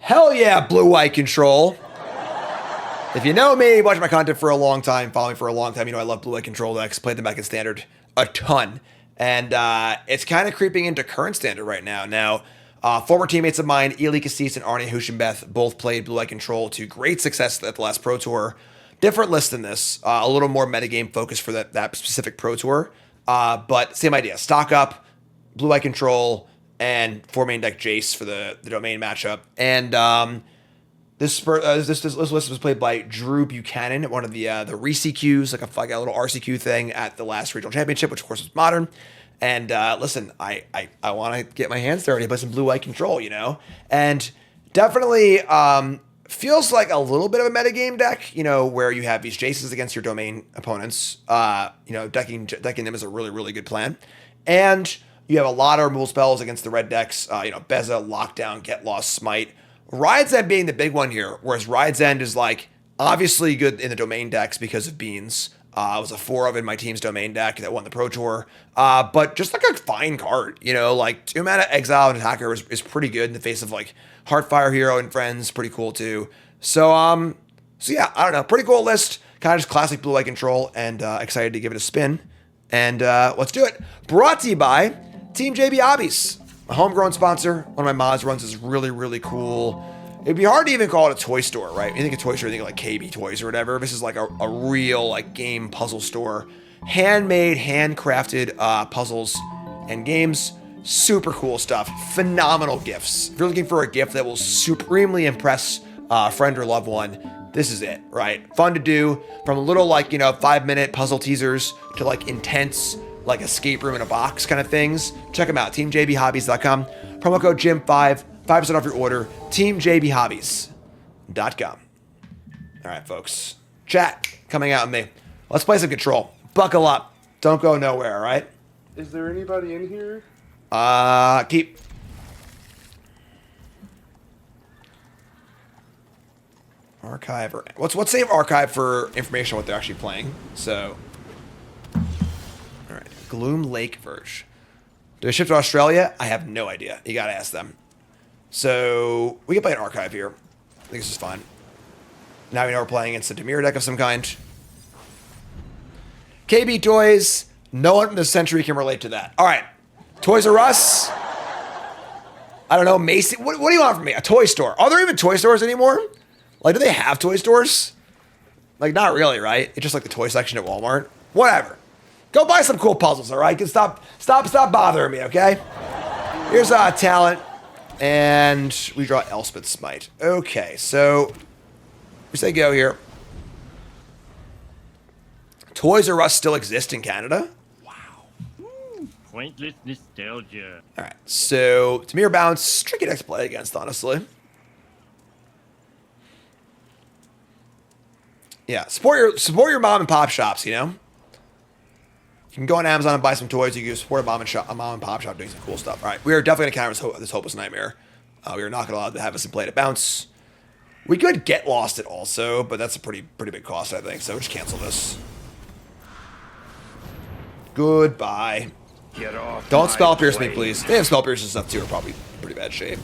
Hell yeah, blue-white control. If you know me, watch my content for a long time, follow me for a long time, you know I love blue-white control decks, played them back in Standard a ton. And it's kind of creeping into current Standard right now. Now, former teammates of mine, Eli Cassis and Arnie Huschenbeth, both played blue-white control to great success at the last Pro Tour. Different list than this, a little more metagame focused for that specific Pro Tour. But same idea, stock up, blue-white control, and 4-main deck Jace for the domain matchup. And this list was played by Drew Buchanan, one of the RCQs, like a little RCQ thing at the last regional championship, which of course was modern. And listen, I want to get my hands dirty, play some blue-white control, you know? And definitely feels like a little bit of a metagame deck, you know, where you have these Jaces against your domain opponents. You know, decking them is a really, really good plan. And you have a lot of removal spells against the red decks, you know, Beza, Lockdown, Get Lost, Smite. Ride's End being the big one here, whereas Ride's End is like obviously good in the domain decks because of Beans. It was a 4 of in my team's domain deck that won the Pro Tour. But just like a fine card, you know, like 2 mana Exile and Attacker is pretty good in the face of like Heartfire Hero and Friends, pretty cool too. So yeah, I don't know, pretty cool list. Kind of just classic blue-white control, and excited to give it a spin. And let's do it. Brought to you by Team JB Hobbies. A homegrown sponsor. One of my mods runs is really, really cool. It'd be hard to even call it a toy store, right? You think a toy store, you think like KB Toys or whatever. This is like a real like game puzzle store. Handmade, handcrafted puzzles and games. Super cool stuff. Phenomenal gifts. If you're looking for a gift that will supremely impress a friend or loved one, this is it, right? Fun to do. From a little like, you know, 5-minute puzzle teasers to like intense like escape room in a box kind of things. Check them out, teamjbhobbies.com. Promo code JIM5, 5% off your order, teamjbhobbies.com. All right, folks. Chat, coming out with me. Let's play some Control. Buckle up. Don't go nowhere, all right? Is there anybody in here? Keep. Archive or let's save archive for information on what they're actually playing. So, all right, Gloom Lake Verge. Do I ship to Australia? I have no idea. You gotta ask them. So we can play an archive here. I think this is fun. Now we know we're playing against a Dimir deck of some kind. KB Toys. No one in the century can relate to that. All right, Toys R Us. I don't know, Macy. What do you want from me? A toy store? Are there even toy stores anymore? Like, do they have toy stores? Like, not really, right? It's just like the toy section at Walmart. Whatever. Go buy some cool puzzles, all right? Stop bothering me, okay? Here's talent, and we draw Elspeth Smite. Okay, so we say go here. Toys R Us still exist in Canada? Wow. Pointless nostalgia. All right, so Dimir Bounce, tricky deck to play against, honestly. Yeah, support your mom and pop shops, you know? You can go on Amazon and buy some toys. You can support a mom and pop shop doing some cool stuff. All right, we are definitely going to counter this hopeless nightmare. We are not going to allow to have us play to bounce. We could get lost it also, but that's a pretty big cost, I think. So we'll just cancel this. Goodbye. Get off. Don't spell pierce me, please. They have spell pierce and stuff too. Are probably in pretty bad shape.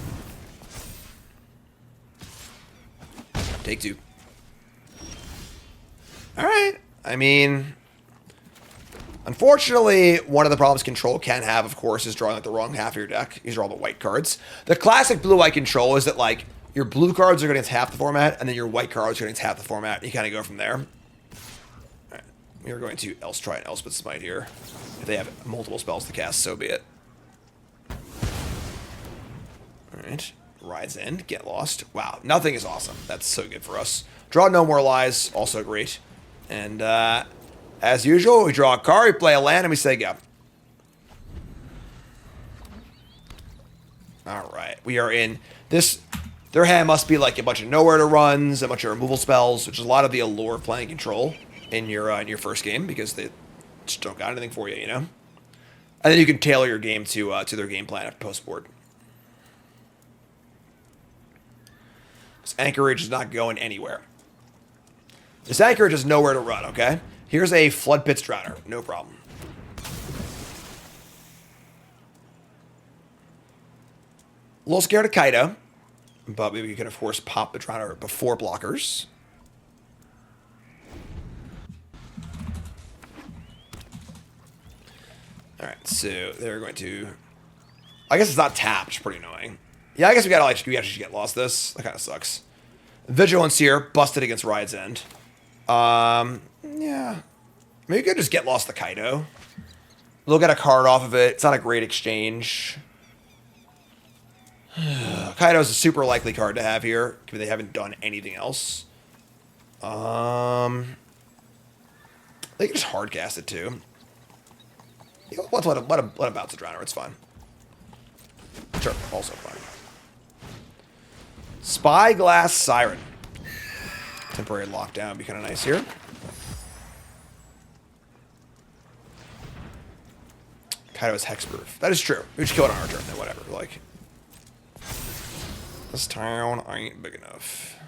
Take 2. All right. I mean, unfortunately, one of the problems Control can have, of course, is drawing like the wrong half of your deck. These are all the white cards. The classic blue-white Control is that like your blue cards are going to half the format, and then your white cards are going to half the format. You kind of go from there. All right. We are going to try an Elspeth Smite here. If they have multiple spells to cast, so be it. All right. Rides in. Get lost. Wow. Nothing is awesome. That's so good for us. Draw No More Lies. Also great. And as usual, we draw a card, we play a land, and we say go. All right, we are in this. Their hand must be like a bunch of nowhere to runs, a bunch of removal spells, which is a lot of the allure of playing Control in your first game because they just don't got anything for you, you know. And then you can tailor your game to their game plan after post board. This Anchorage is not going anywhere. This Anchorage has nowhere to run, okay? Here's a Flood Pits Drowner. No problem. A little scared of Kaido. But maybe we can, of course, pop the Drowned before blockers. Alright, so they're going to... I guess it's not tapped, which is pretty annoying. Yeah, I guess we actually get lost this. That kind of sucks. Vigilance here, busted against Ride's End. Yeah. Maybe we could just get lost the Kaido. We'll get a card off of it. It's not a great exchange. Kaido is a super likely card to have here, given they haven't done anything else. They can just hardcast it too. You know, let's let him bounce the Drowner. It's fine. Sure, also fine. Spyglass Siren. Temporary lockdown would be kind of nice here. Kaido's hexproof. That is true. We just kill it on our turn, then whatever. Like, this town ain't big enough.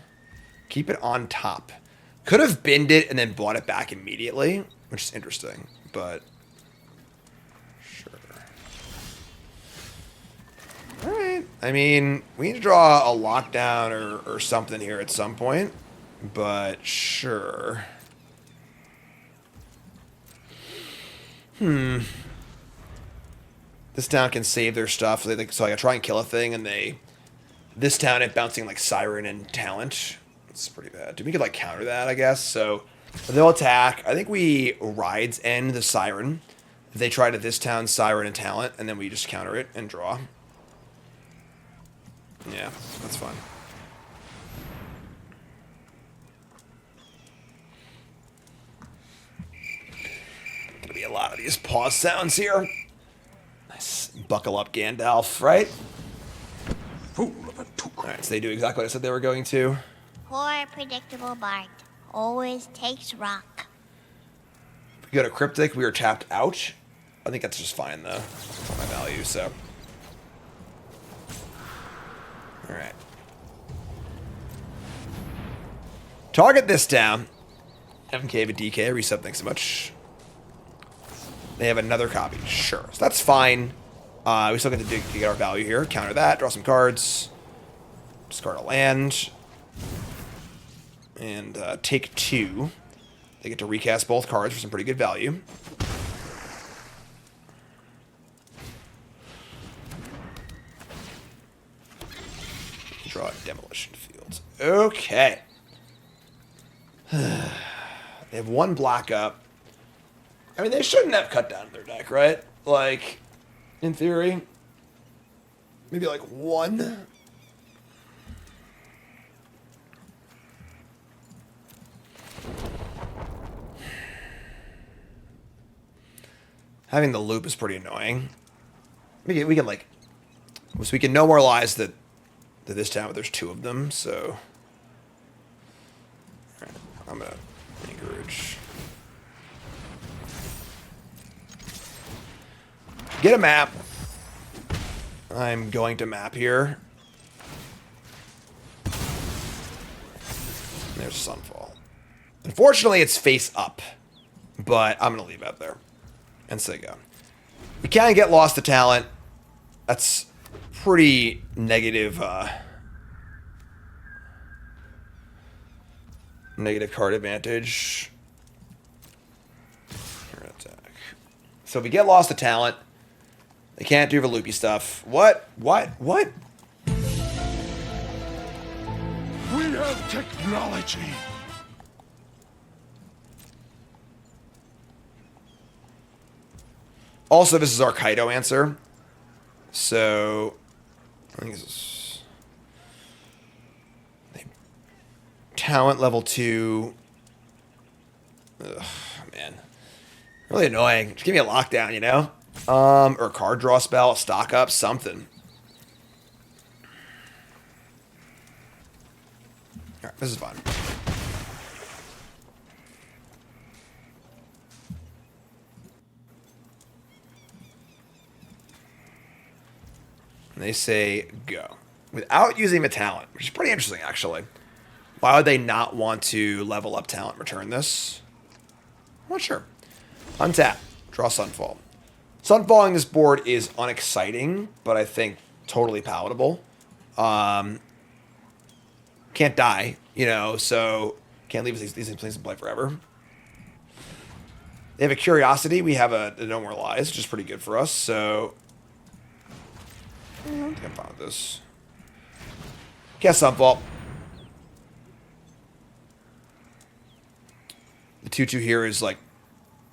Keep it on top. Could have binned it and then bought it back immediately, which is interesting, but sure. All right. I mean, we need to draw a lockdown or something here at some point, but sure. This town can save their stuff, so I can try and kill a thing, and this town it bouncing like Siren and Talent. It's pretty bad. We could like counter that, I guess. So they'll attack. I think we Rides End the Siren. If they try to this town Siren and Talent, and then we just counter it and draw. Yeah, that's fine. Gonna be a lot of these pause sounds here. Nice. Buckle up, Gandalf, right? Alright, so they do exactly what I said they were going to. Poor predictable Bart. Always takes rock. If we go to Cryptic, we are tapped out. I think that's just fine, though. That's not my value, so. Alright. Target this down. MK with DK, reset, thanks so much. They have another copy, sure. So that's fine. We still get to get our value here. Counter that, draw some cards. Discard a land. And take 2. They get to recast both cards for some pretty good value. Draw Demolition Fields. Okay. They have 1 black up. I mean, they shouldn't have cut down their deck, right? Like, in theory. Maybe like 1. Having the loop is pretty annoying. We can like, so we can no more lies that this town, but there's 2 of them, so. Alright, I'm gonna encourage. Get a map. I'm going to map here. There's Sunfall. Unfortunately, it's face up, but I'm going to leave it out there and say go. We can get lost to Talent. That's pretty negative, negative card advantage. Attack. So if we get lost to Talent, they can't do the loopy stuff. What? We have technology. Also, this is our Kaido answer. So, I think this is... Talent level 2. Ugh, man. Really annoying. Just give me a lockdown, you know? Or a card draw spell, a stock up, something. Alright, this is fun. And they say go. Without using the talent, which is pretty interesting, actually. Why would they not want to level up talent and return this? I'm not sure. Untap. Draw Sunfall. Sunfalling this board is unexciting, but I think totally palatable. can't die, you know, so can't leave these things in play forever. They have a Curiosity. We have a No More Lies, which is pretty good for us, so I think I'm fine with this. Cast Sunfall. The 2/2 here is like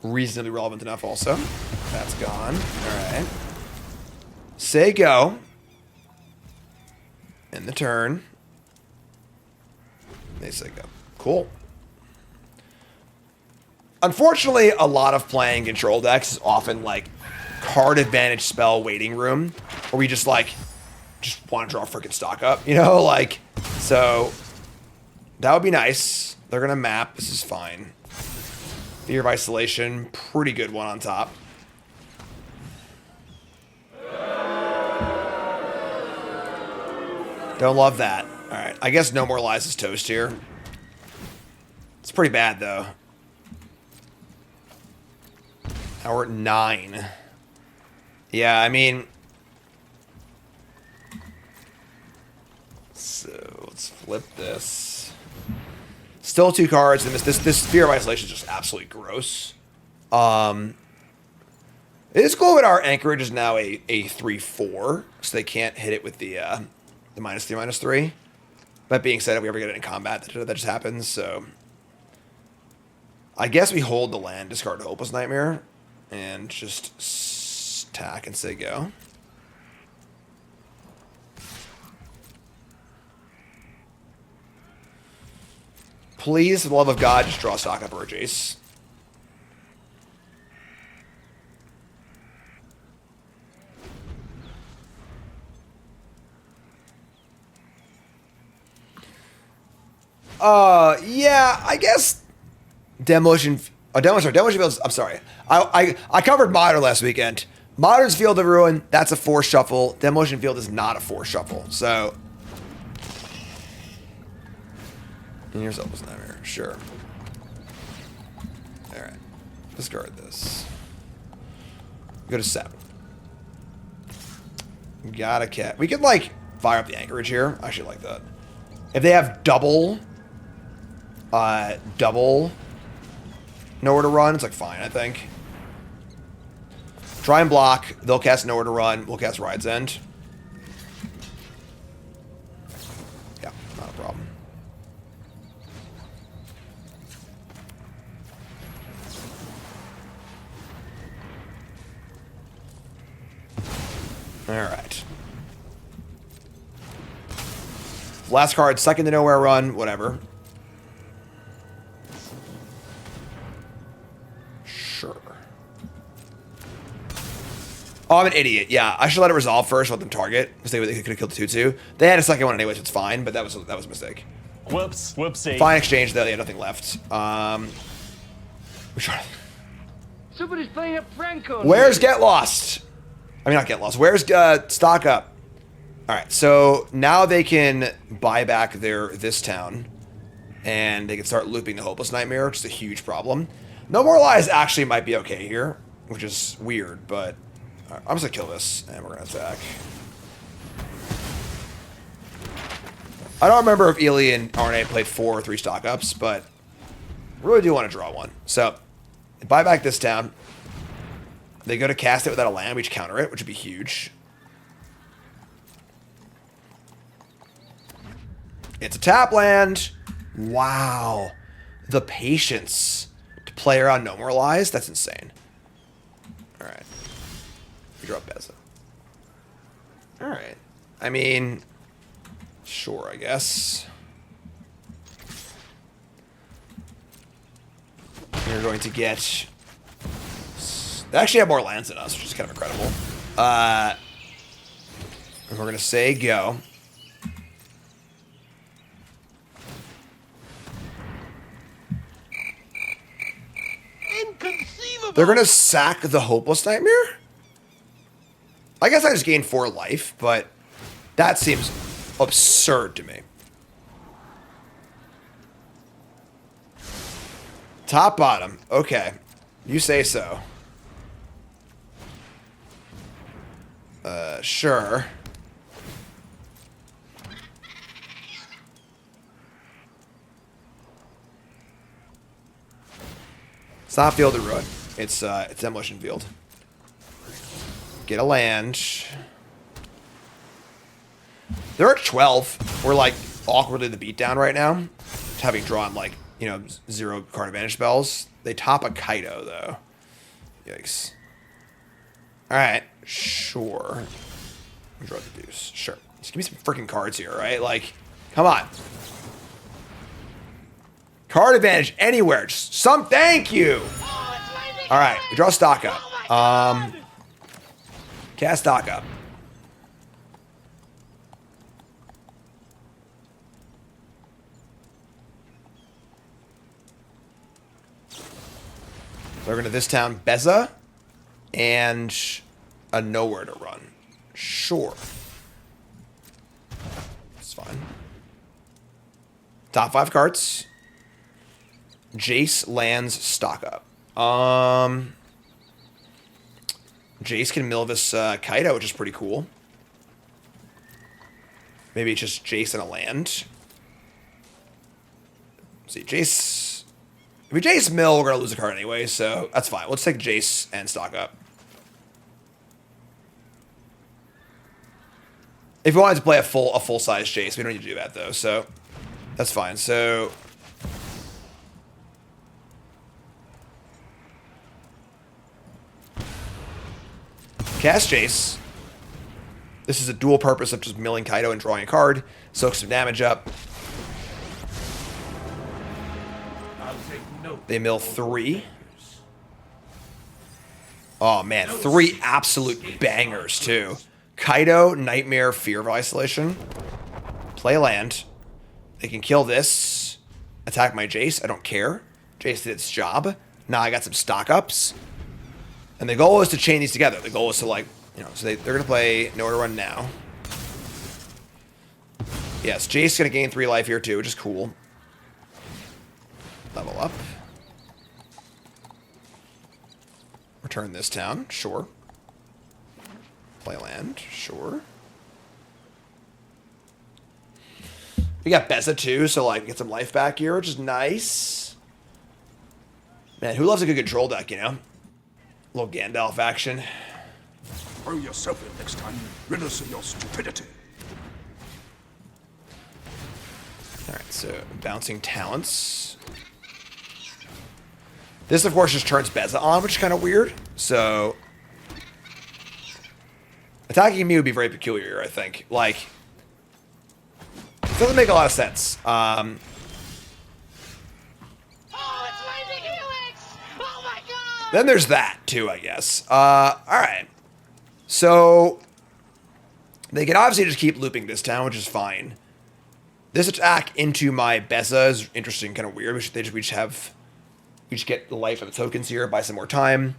reasonably relevant enough also. That's gone. Alright. Say go. End the turn. They say go. Cool. Unfortunately, a lot of playing control decks is often like card advantage spell waiting room, where we just want to draw a freaking stock up, you know, like, so that would be nice. They're gonna map. This is fine. Fear of Isolation, pretty good one on top. Don't love that. All right, I guess No More Lies is toast here. It's pretty bad though. Now we're at 9. Yeah, I mean, so let's flip this. Still 2 cards, and this Fear of Isolation is just absolutely gross. It is cool that our anchorage is now a 3/4, so they can't hit it with the -3/-3. That being said, if we ever get it in combat, that just happens. So I guess we hold the land, discard Hopeless Nightmare, and just attack and say go. Please, for the love of God, just draw stock up or Jace. Yeah, I guess Demolition Fields. I'm sorry. I covered Modern last weekend. Modern's Field of Ruin, that's a 4 shuffle. Demolition Field is not a 4 shuffle. So, and here's Opus Nightmare. Sure. All right. Discard this. Go to 7. Got a cat. We could like fire up the anchorage here. I actually like that. If they have double nowhere to run, it's like fine, I think. Try and block. They'll cast Nowhere to Run. We'll cast Ride's End. Yeah, not a problem. Alright. Last card, second to Nowhere Run, whatever. Sure. Oh, I'm an idiot. Yeah, I should let it resolve first, let them target, because they could have killed the 2/2. They had a second one anyway, so it's fine, but that was a mistake. Whoops. Whoopsie. Fine exchange, though. They had nothing left. Somebody's playing a prank on Where's me. Get Lost? I mean, not Get Lost. Where's Stock Up? All right, so now they can buy back this town, and they can start looping the Hopeless Nightmare, which is a huge problem. No More Lies actually might be okay here, which is weird, but I'm just gonna kill this, and we're gonna attack. I don't remember if Ely and RNA played 4 or 3 stock ups, but really do want to draw one. So, buy back this town. They go to cast it without a land, we just counter it, which would be huge. It's a tap land. Wow. The patience to play around No More Lies, that's insane. Alright. We draw Beza. Alright. I mean, sure, I guess. You're going to get... They actually have more lands than us, which is kind of incredible. And we're going to say go. Inconceivable. They're going to sack the Hopeless Nightmare? I guess I just gained 4 life, but that seems absurd to me. Top bottom. Okay. You say so. Sure. It's not Field of Ruin. It's Demolition Field. Get a land. They're at 12. We're like awkwardly the beatdown right now. Having drawn like, you know, 0 card advantage spells. They top a Kaido though. Yikes. Alright, sure. Draw the deuce. Sure. Just give me some freaking cards here, right? Like, come on. Card advantage anywhere. Just some thank you. Alright, we draw stock up. Cast stock up. They're going to this town, Beza, and a nowhere to run. Sure. It's fine. Top 5 cards. Jace lands stock up. Jace can mill this Kaido, which is pretty cool. Maybe it's just Jace and a land. Let's see, Jace... If we Jace mill, we're going to lose a card anyway, so that's fine. Let's take Jace and stock up. If we wanted to play a full-size Jace, we don't need to do that, though, so that's fine. So... Cast Jace. This is a dual purpose of just milling Kaido and drawing a card. Soak some damage up. They mill 3. Oh, man. 3 absolute bangers, too. Kaido, Nightmare, Fear of Isolation. Play land. They can kill this. Attack my Jace. I don't care. Jace did its job. Now I got some stock ups. And the goal is to chain these together. The goal is to, like, you know, so they're going to play Nowhere to Run now. Yes, Jace is going to gain 3 life here, too, which is cool. Level up. Return this town, sure. Play land, sure. We got Beza too, so like get some life back here, which is nice. Man, who loves a good control deck, you know? A little Gandalf action. Throw yourself in next time. Rid us of your stupidity. Alright, so bouncing talents. This, of course, just turns Beza on, which is kind of weird. So, attacking me would be very peculiar, I think. Like, it doesn't make a lot of sense. Oh, it's Lightning Helix! Oh my god! Then there's that, too, I guess. Alright. So, they can obviously just keep looping this town, which is fine. This attack into my Beza is interesting, kind of weird. We just get the life of the tokens here, buy some more time.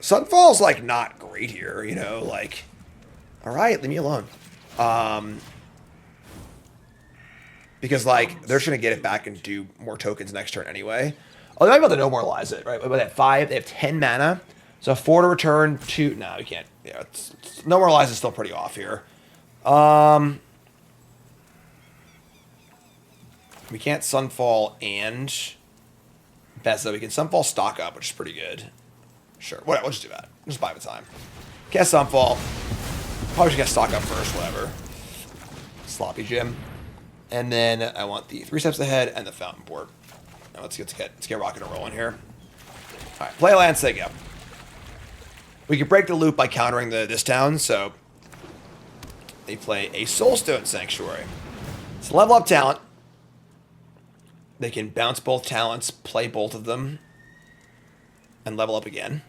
Sunfall's, like, not great here, you know, like, alright, leave me alone. Because, like, they're just going to get it back and do more tokens next turn anyway. Oh, they might be able to no-moralize it, right? But they have 5, they have 10 mana. So 4 to return, 2, no, we can't. Yeah, no-moralize is still pretty off here. We can't Sunfall and Beza. We can Sunfall stock up, which is pretty good. Sure, whatever, we'll just do that. Just buy the time. Cast Sunfall. Probably should get stock up first, whatever. Sloppy Jim. And then I want the 3 steps ahead and the fountain board. Now let's get rocking and rolling here. Alright, play land, say go. We can break the loop by countering this town, so they play a Soulstone Sanctuary. It's a level up talent. They can bounce both talents, play both of them, and level up again.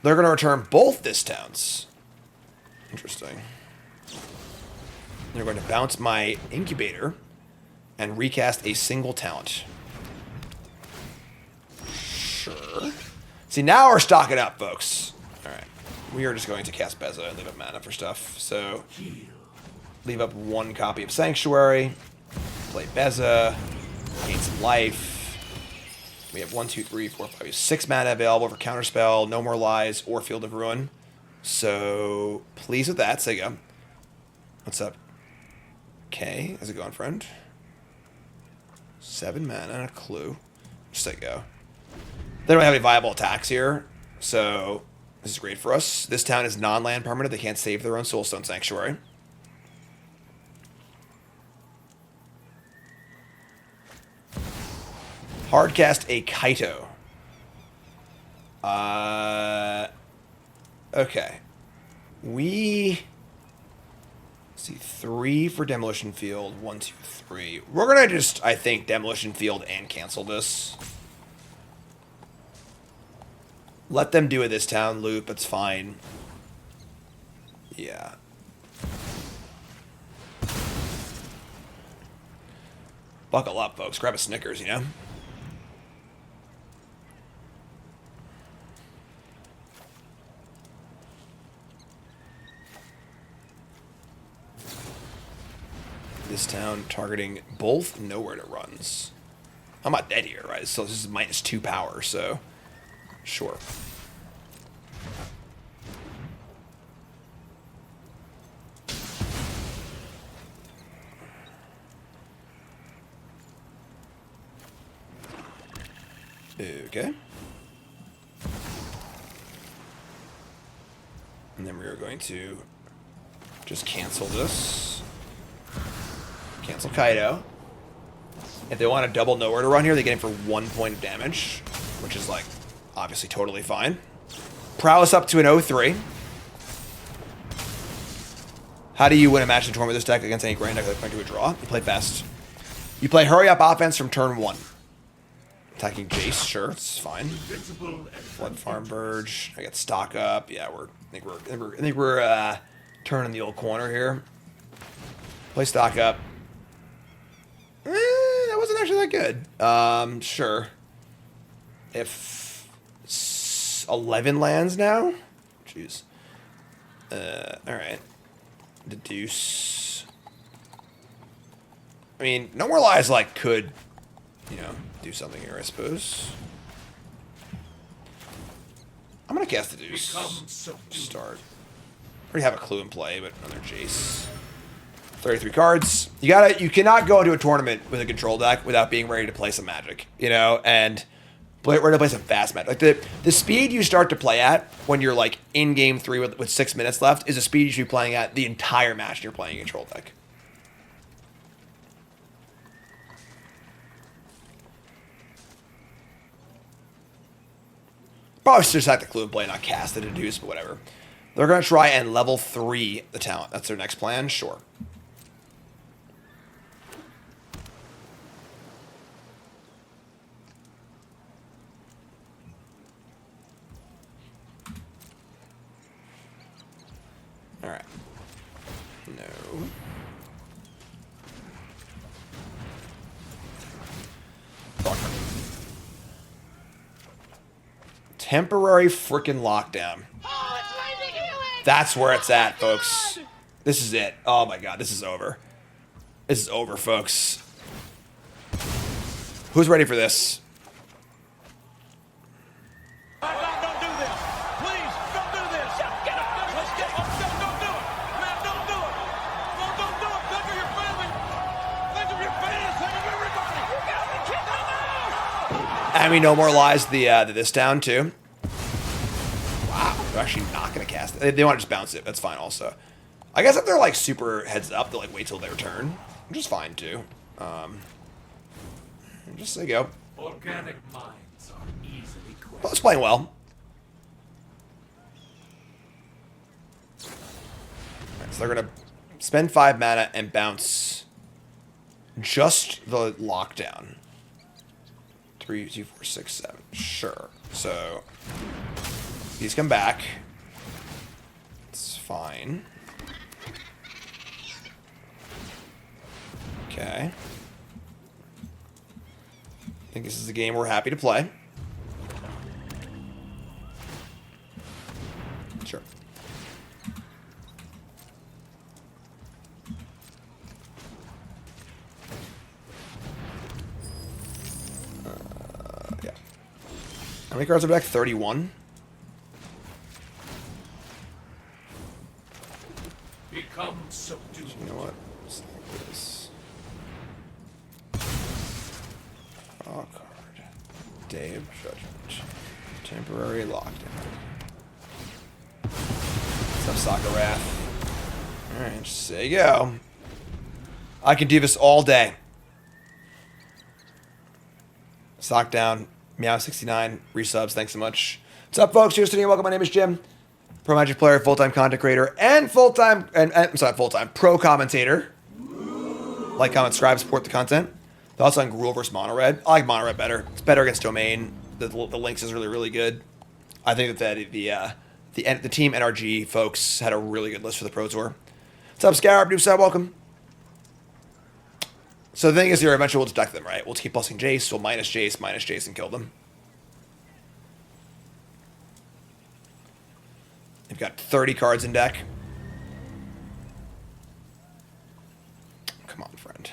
They're going to return both this towns. Interesting. They're going to bounce my Incubator and recast a single talent. Sure. See, now we're stocking up, folks. All right. We are just going to cast Beza and leave up mana for stuff. So, leave up 1 copy of Sanctuary. Play Beza. Gain some life. We have 1, 2, 3, 4, 5, 6 mana available for Counterspell, No More Lies, or Field of Ruin. So, pleased with that. Say go. What's up? Okay, how's it going, friend? 7 mana and a clue. Just let it go. They don't have any viable attacks here, so this is great for us. This town is non-land permanent. They can't save their own Soulstone Sanctuary. Hardcast a Kaito. Okay. We see 3 for Demolition Field. 1, 2, 3. We're gonna just, I think, Demolition Field and cancel this. Let them do it this town loop. It's fine. Yeah. Buckle up, folks. Grab a Snickers, you know? This town targeting both nowhere to runs. I'm not dead here, right? So this is -2 power, so sure. Okay. And then we are going to just cancel this. Cancel Kaido. If they want a double nowhere to run here, they get in for 1 point of damage, which is, like, obviously totally fine. Prowess up to an 0-3. How do you win a match in tournament with this deck against any grand deck that's going to a draw? You play best. You play hurry up offense from turn 1. Attacking Jace, sure, it's fine. Flood Farm Verge. I got stock up. Yeah, I think we're turning the old corner here. Play stock up. That wasn't actually that good. Sure. If 11 lands now? Jeez. Alright. Deduce. I mean, No More Lies, like, could, you know, do something here, I suppose. I'm gonna cast Deduce. Start. Already have a clue in play, but another Jace. 33 cards. You cannot go into a tournament with a control deck without being ready to play some Magic, you know, and ready to play some fast Magic. Like the speed you start to play at when you're like in game 3 with 6 minutes left is a speed you should be playing at the entire match you're playing a control deck. Probably should just have the clue in play, not cast the Deduce, but whatever. They're gonna try and level 3 the talent. That's their next plan, sure. Alright. No. Fuck. Temporary frickin' lockdown. Oh, it's Lightning Helix! That's where it's at, folks. This is it. Oh my god, this is over. This is over, folks. Who's ready for this? Don't do this! Please, don't do this! Get up! Let's get up! Don't do it! Man, don't do it! Don't do it! Think of your family! Think of your fans! Think of everybody! You gotta be kidding me! And we No More Lies this down too. Wow, they're actually not gonna cast it. They want to just bounce it. That's fine also. I guess if they're like super heads up, they'll like wait till their turn. Which is fine too. Just so you go. Organic minds are easily quenched. Well, it's playing well. Alright, so they're gonna spend 5 mana and bounce just the lockdown. 3, 2, 4, 6, 7. Sure. So these come back. It's fine. Okay. I think this is a game we're happy to play. Sure. Yeah. How many cards are back? 31. Become subdued. You know what? This. Draw card. Day of Judgment. Temporary lockdown. Some Soccer Wrath. Alright, just there you go. I can do this all day. Sock down. Meow69. Resubs. Thanks so much. What's up, folks? Cheers to you. Welcome. My name is Jim. Pro Magic player, full-time content creator, and full-time pro commentator. Like, comment, subscribe, support the content. Thoughts on Gruul versus Mono Red? I like Mono Red better. It's better against Domain. The links is really, really good. I think that the team NRG folks had a really good list for the Pro Tour. What's up, Scarab? New sub, welcome. So the thing is here, eventually we'll detect them, right? We'll keep plusing Jace, we'll minus Jace, and kill them. They've got 30 cards in deck. Come on, friend.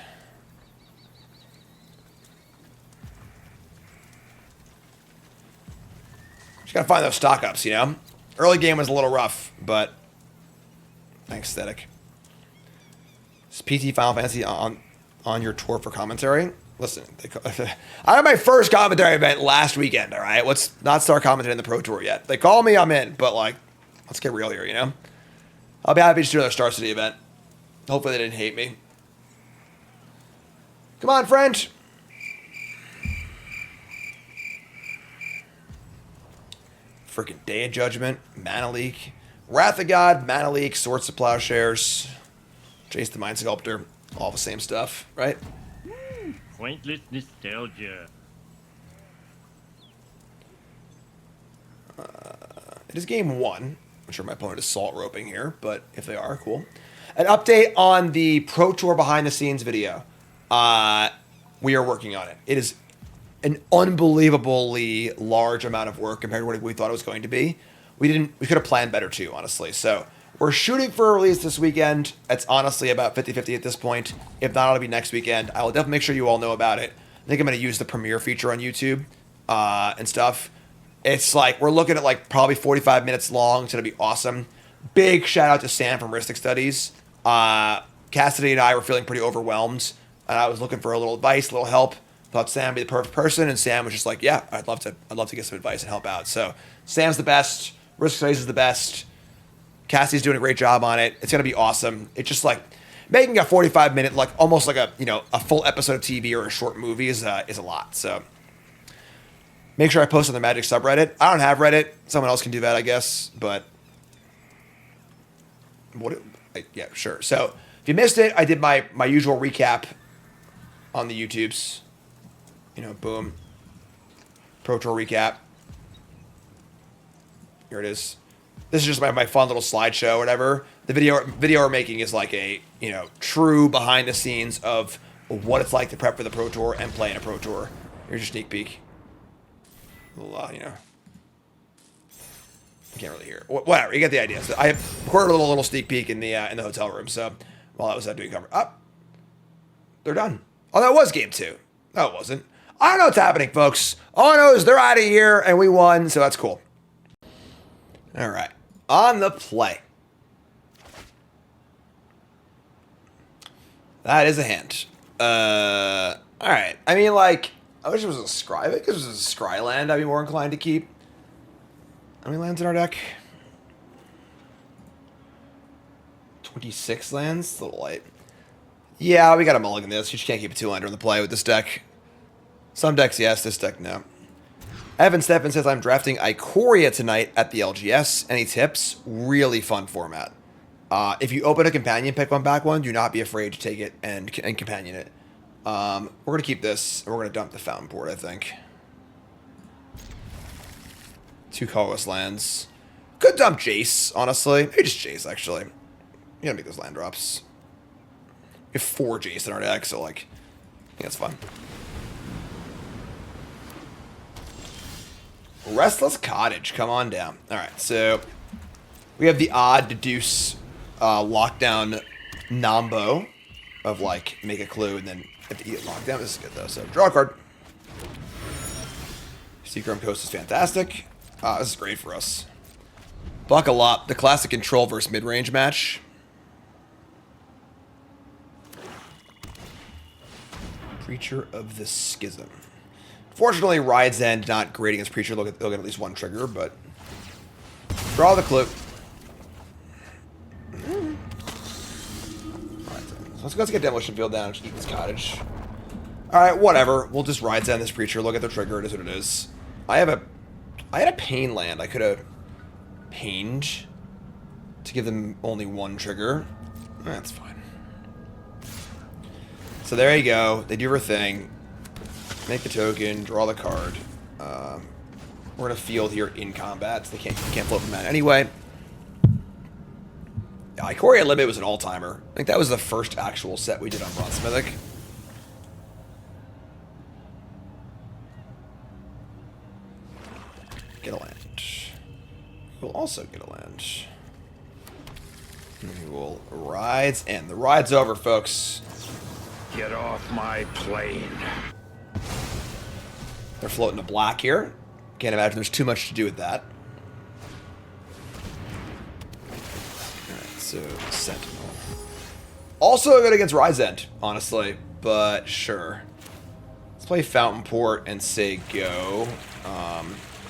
Just gotta find those stock ups, you know? Early game was a little rough, but thanks, Aesthetic. Is PT Final Fantasy on your tour for commentary? Listen, I had my first commentary event last weekend, all right? Let's not start commentating the Pro Tour yet. They call me, I'm in, but like, let's get real here, you know? I'll be happy to do another Star City event. Hopefully they didn't hate me. Come on, friend. Freaking Day of Judgment, Mana Leak, Wrath of God, Mana Leak, Swords to Plowshares, Jace the Mind Sculptor, all the same stuff, right? Pointless nostalgia. It is game 1. I'm sure my opponent is salt roping here, but if they are, cool. An update on the Pro Tour behind the scenes video. We are working on it. It is an unbelievably large amount of work compared to what we thought it was going to be. We could have planned better too, honestly. So we're shooting for a release this weekend. It's honestly about 50-50 at this point. If not, it'll be next weekend. I will definitely make sure you all know about it. I think I'm going to use the premiere feature on YouTube and stuff. It's like, we're looking at like probably 45 minutes long. It's going to be awesome. Big shout out to Sam from Ristic Studies. Cassidy and I were feeling pretty overwhelmed. And I was looking for a little advice, a little help. Thought Sam would be the perfect person. And Sam was just like, yeah, I'd love to get some advice and help out. So Sam's the best. Ristic Studies is the best. Cassie's doing a great job on it. It's going to be awesome. It's just like making a 45-minute, like almost like a full episode of TV or a short movie is a lot. So make sure I post on the Magic subreddit. I don't have Reddit. Someone else can do that, I guess. But yeah, sure. So if you missed it, I did my usual recap on the YouTubes. Boom. Pro Tour recap. Here it is. This is just my fun little slideshow or whatever. The video we're making is like a, true behind the scenes of what it's like to prep for the Pro Tour and play in a Pro Tour. Here's your sneak peek. You can't really hear it. Whatever, you get the idea. So I recorded a little sneak peek in the hotel room. So while I was doing cover, they're done. Oh, that was game 2. No, it wasn't. I don't know what's happening, folks. All I know is they're out of here and we won, so that's cool. All right, on the play. That is a hand. All right. I mean, like, I wish it was a scry. I think if it was a scry land, I'd be more inclined to keep. How many lands in our deck? 26 lands? A little light. Yeah, we got to mulligan this. You just can't keep a 2-lander in the play with this deck. Some decks, yes. This deck, no. Evan Steffen says, I'm drafting Ikoria tonight at the LGS. Any tips? Really fun format. If you open a companion, pick one, back one. Do not be afraid to take it and companion it. We're going to keep this. And we're going to dump the fountain board, I think. 2 colorless lands. Could dump Jace, honestly. Maybe just Jace, actually. You gotta make those land drops. We have 4 Jace in our deck, so, like, I think that's fun. Restless Cottage, come on down. All right, so we have the odd deduce lockdown Nambo of, like, make a clue and then have to eat it lockdown. This is good, though. So draw a card. Seagrum Coast is fantastic. This is great for us. Buckle up. The classic control versus mid-range match. Creature of the Schism. Fortunately, Ride's End not great against Preacher. They'll get at least one trigger, but draw the clue. So let's get Demolition Field down and just eat this cottage. Alright, whatever. We'll just Ride's End this Preacher, look at the trigger, it is what it is. I had a Pain land. I could have pained to give them only one trigger. That's fine. So there you go. They do their thing. Make the token, draw the card. We're in a field here in combat, so you can't flip them out anyway. Yeah, Ikoria Limit was an all-timer. I think that was the first actual set we did on Bronze Mythic. Get a land. We'll also get a land. And we will Rides End. The ride's over, folks. Get off my plane. They're floating to black here. Can't imagine there's too much to do with that. Alright, so Sentinel. Also good against Ride's End, honestly, but sure. Let's play Fountain Port and say go.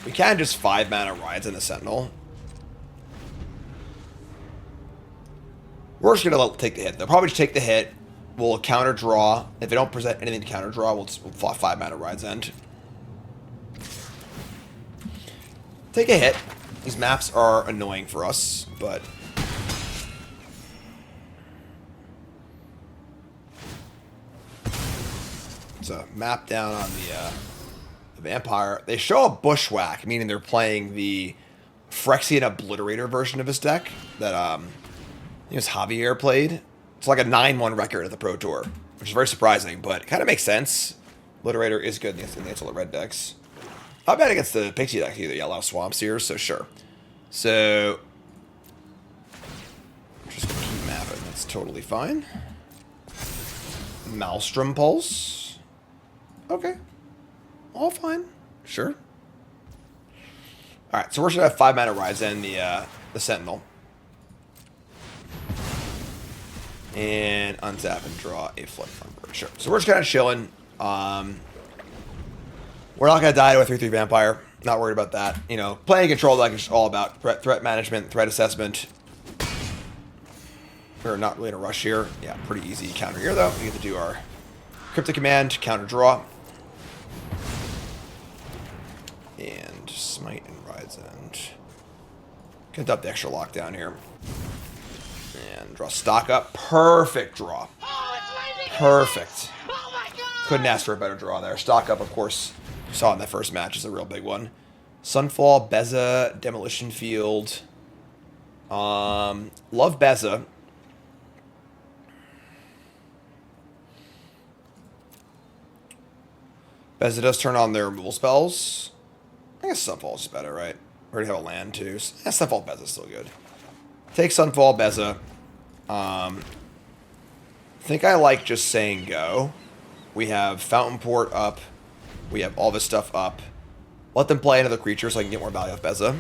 We can just 5-mana Rides End the Sentinel. We're just gonna take the hit. They'll probably just take the hit. We'll counter draw. If they don't present anything to counter draw, we'll 5-mana Ride's End. Take a hit. These maps are annoying for us, but it's a map down on the Vampire. They show a Bushwhack, meaning they're playing the Phyrexian Obliterator version of his deck that I think it was Javier played. It's like a 9-1 record at the Pro Tour, which is very surprising, but it kind of makes sense. Obliterator is good in the Antelope Red decks. Not bad against the Pixie deck either. Yeah, a lot of swamps here, so sure. So just gonna keep mapping. That's totally fine. Maelstrom Pulse. Okay. All fine. Sure. Alright, so we're just gonna have 5-mana Rides End the Sentinel. And untap and draw a Flood Thumper. Sure. So we're just kind of chilling. We're not going to die to a 3/3 Vampire. Not worried about that. You know, playing Control deck is all about threat management, threat assessment. We're not really in a rush here. Yeah, pretty easy counter here, though. We get to do our Cryptic Command, counter draw. And Smite and Ride's End. Gonna dump the extra lockdown here. And draw stock up. Perfect draw. Perfect. Couldn't ask for a better draw there. Stock up, of course, you saw in that first match, is a real big one. Sunfall, Beza, Demolition Field. Love Beza. Beza does turn on their removal spells. I guess Sunfall is better, right? We already have a land, too. So, yeah, Sunfall, Beza is still good. Take Sunfall, Beza. I think I like just saying go. We have Fountain Port up. We have all this stuff up. Let them play another creature so I can get more value off Beza.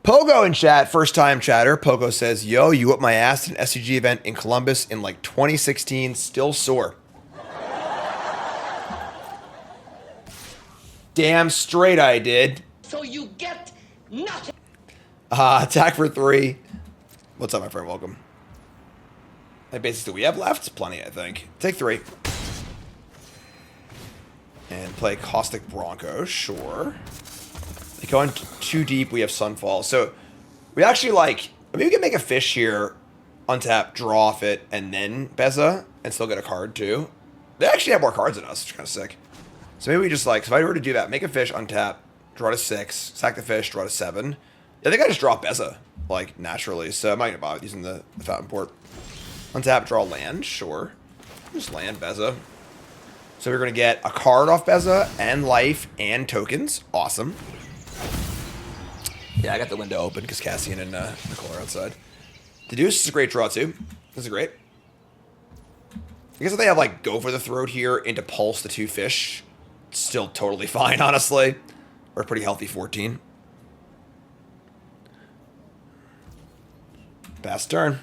Pogo in chat, first time chatter. Pogo says, yo, you whipped my ass at an SCG event in Columbus in like 2016, still sore. Damn straight I did. So you get nothing. Attack for 3. What's up, my friend? Welcome. How many bases do we have left? Plenty, I think. Take 3. And play Caustic Bronco, sure. They go in too deep, we have Sunfall. So, we actually like... Maybe we can make a fish here, untap, draw off it, and then Beza, and still get a card, too. They actually have more cards than us, which is kind of sick. So maybe we just like... So if I were to do that, make a fish, untap, draw to 6, sack the fish, draw to 7. I think I just draw Beza, like, naturally. So I might not bother using the Fountain Port. Untap, draw land, sure. Just land Beza. So we're going to get a card off Beza, and life, and tokens. Awesome. Yeah, I got the window open because Cassian and Nicole are outside. Deduce is a great draw, too. This is great. I guess if they have, like, Go for the Throat here into Pulse the 2 fish, it's still totally fine, honestly. Or a pretty healthy 14. Pass turn.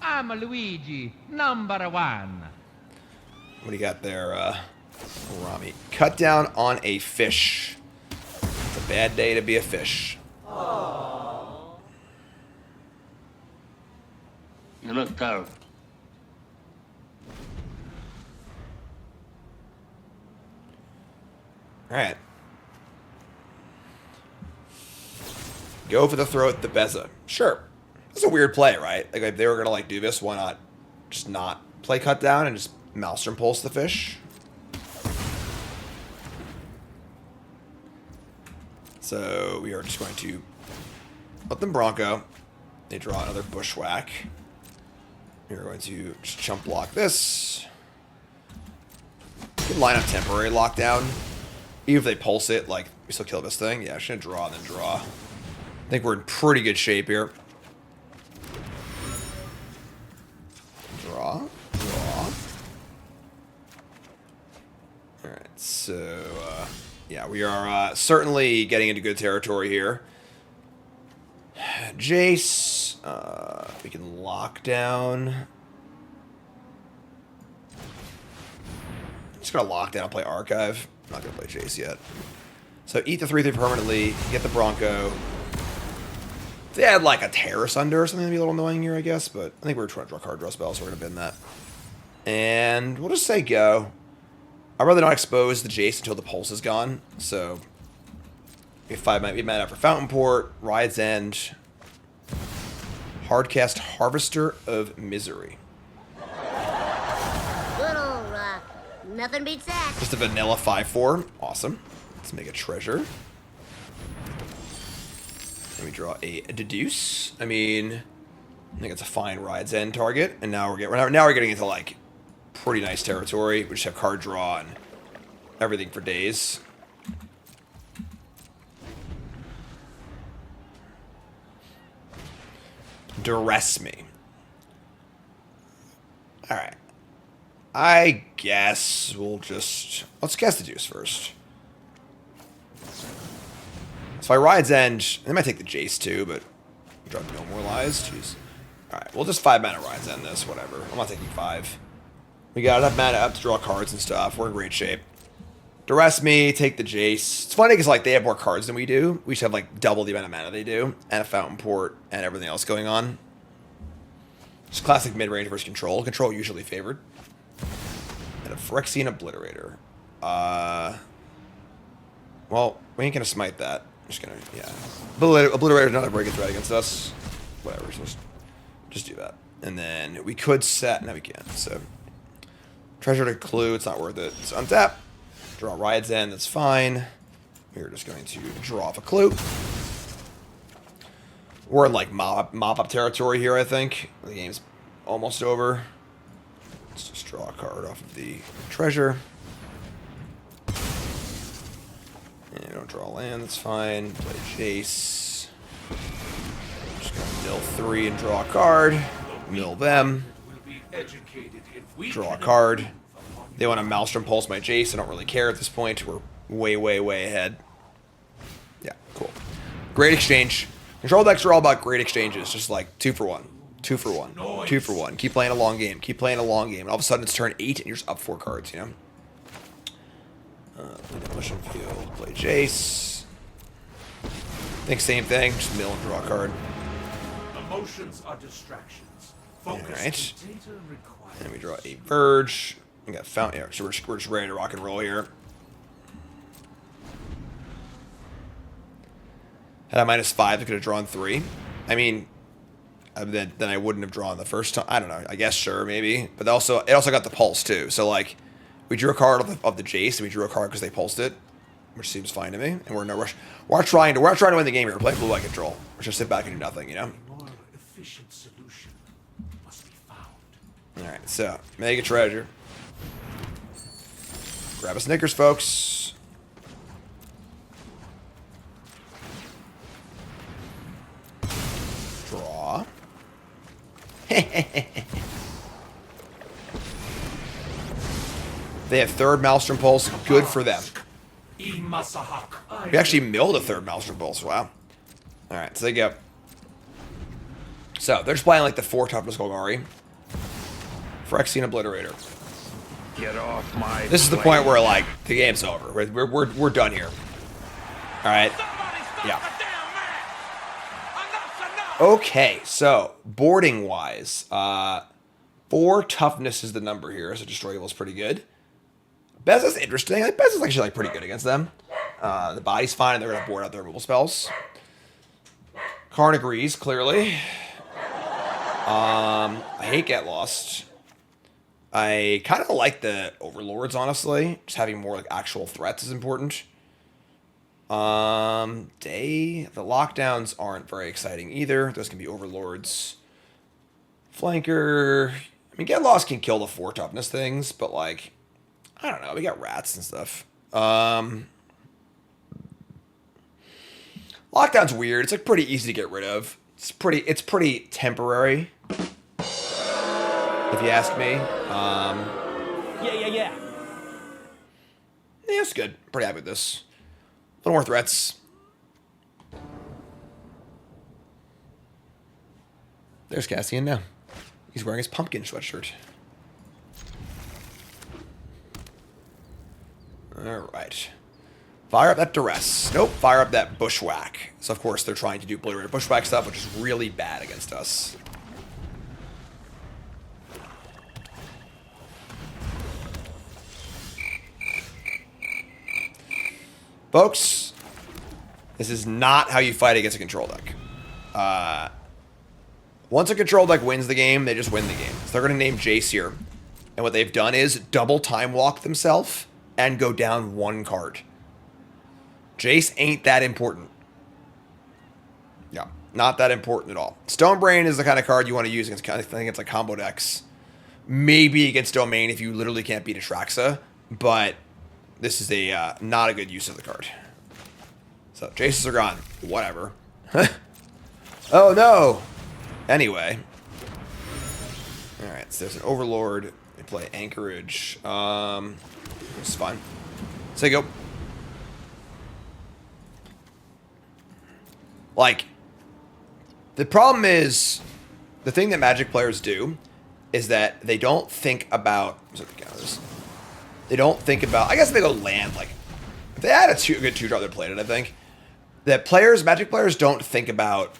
I'm Luigi, number one. What do you got there, Rami? Cut down on a fish. It's a bad day to be a fish. You look tired. Alright. Go for the throat, the Beza. Sure. It's a weird play, right? Like, if they were going to, like, do this, why not just not play cut down and just Maelstrom Pulse the fish? So, we are just going to let them Bronco. They draw another Bushwhack. We're going to just chump block this. You can line up temporary lockdown. Even if they pulse it, like, we still kill this thing. Yeah, I should draw and then draw. I think we're in pretty good shape here. Draw. Alright, so, yeah, we are certainly getting into good territory here. Jace, we can lock down. Just gonna lock down and play Archive. I'm not gonna play Jace yet. So eat the 3/3 permanently, get the Bronco. If they had like a Terrace under or something, that'd be a little annoying here, I guess, but I think we're trying to draw card draw spells, so we're gonna bin that. And we'll just say go. I'd rather not expose the Jace until the pulse is gone, so we have 5 mana. We have mana for Fountain Port, Ride's End, Hardcast Harvester of Misery. Good old rock. Nothing beats that. Just a vanilla 5/4. Awesome. Let's make a treasure. Let me draw a Deduce. I mean, I think it's a fine Ride's End target. And now we're getting into like pretty nice territory. We just have card draw and everything for days. Duress me. Alright. I guess we'll just... Let's cast Deduce first. So I Ride's End. They might take the Jace too, but draw no more lies. Jeez. Alright, we'll just 5 mana Ride's End this, whatever. I'm not taking 5. We got enough mana up to draw cards and stuff. We're in great shape. Duress me, take the Jace. It's funny because like they have more cards than we do. We should have like double the amount of mana they do, and a Fountain Port, and everything else going on. Just classic mid-range versus control. Control usually favored. And a Phyrexian Obliterator. Well, we ain't gonna smite that. I'm just gonna, yeah. Obliterator's not a very good threat against us. Whatever, so just do that. And then we could set, no we can't, so. Treasure to Clue, it's not worth it. So untap, draw Ride's End, that's fine. We're just going to draw off a Clue. We're in like mop-up territory here, I think. The game's almost over. Let's just draw a card off of the treasure. And don't draw land, that's fine. Play Jace. Just gonna mill 3 and draw a card. Mill them. Draw a card. They want to Maelstrom Pulse my Jace. I don't really care at this point. We're way, way, way ahead. Yeah, cool. Great exchange. Control decks are all about great exchanges. Just like 2 for 1. 2 for 1. 2 for 1. Keep playing a long game. Keep playing a long game. And all of a sudden it's turn 8 and you're just up 4 cards, you know? Play Demolition Field. Play Jace. I think same thing. Just mill and draw a card. Emotions are distractions. Alright. And we draw a Verge. We got Fountain. Yeah, so we're just ready to rock and roll here. Had a -5, I could have drawn 3. I mean, then I wouldn't have drawn the first time. I don't know. I guess sure, maybe. But it also got the pulse too. So like, we drew a card of the Jace, and we drew a card because they pulsed it, which seems fine to me. And we're in no rush. We're not trying to win the game here. We're playing blue-white control. We're just sit back and do nothing, you know. More efficient solution must be found. All right, so make a treasure. Grab a Snickers, folks. Draw. They have 3rd Maelstrom Pulse. Good for them. We actually milled a 3rd Maelstrom Pulse. Wow. Alright, so they go. So they're just playing like the 4 toughness Golgari. Phyrexian Obliterator. Get off my This is the point where like the game's over. We're done here. All right. Yeah. Okay, so boarding wise, 4 toughness is the number here, so destroyable is pretty good. Bessa's interesting. I think Bessa's actually like pretty good against them. The body's fine, and they're gonna board out their removal spells. Karn agrees, clearly. I hate Get Lost. I kind of like the Overlords, honestly. Just having more like actual threats is important. The lockdowns aren't very exciting either. Those can be Overlords. Flanker. I mean, Get Lost can kill the 4 toughness things, but like, I don't know. We got rats and stuff. Lockdown's weird. It's like pretty easy to get rid of. It's pretty temporary, if you ask me. Yeah, it's good. Pretty happy with this. A little more threats. There's Cassian now. He's wearing his pumpkin sweatshirt. Alright. Fire up that duress. Nope, fire up that bushwhack. So of course they're trying to do obliterator bushwhack stuff, which is really bad against us. Folks, this is not how you fight against a control deck. Once a control deck wins the game, they just win the game. So they're going to name Jace here. And what they've done is double time walk themselves and go down 1 card. Jace ain't that important. Yeah, not that important at all. Stonebrain is the kind of card you want to use against, I think it's like combo decks. Maybe against Domain if you literally can't beat Atraxa. But this is a not a good use of the card. So, Jaces are gone. Whatever. Oh, no. Anyway. Alright, so there's an Overlord. They play Anchorage. It's fine. So go. Like, the problem is, the thing that Magic players do is that they don't think about, they don't think about, I guess if they go land, like, if they had a good 2-drop, they'd play it, I think. That Magic players don't think about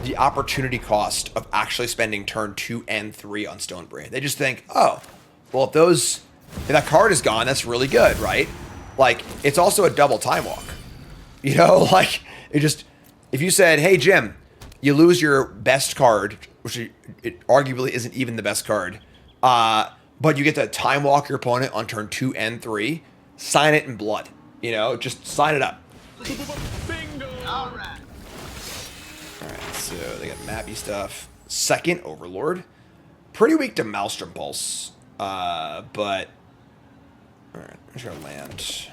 the opportunity cost of actually spending turn 2 and 3 on Stonebrain. They just think, oh, well, if that card is gone, that's really good, right? Like, it's also a double time walk. You know, like, if you said, hey, Jim, you lose your best card, which it arguably isn't even the best card, but you get to time walk your opponent on turn 2 and 3, sign it in blood. You know, just sign it up. Bingo! Alright. Alright, so they got mappy stuff. Second Overlord. Pretty weak to Maelstrom Pulse. But... Alright, I'm just gonna land.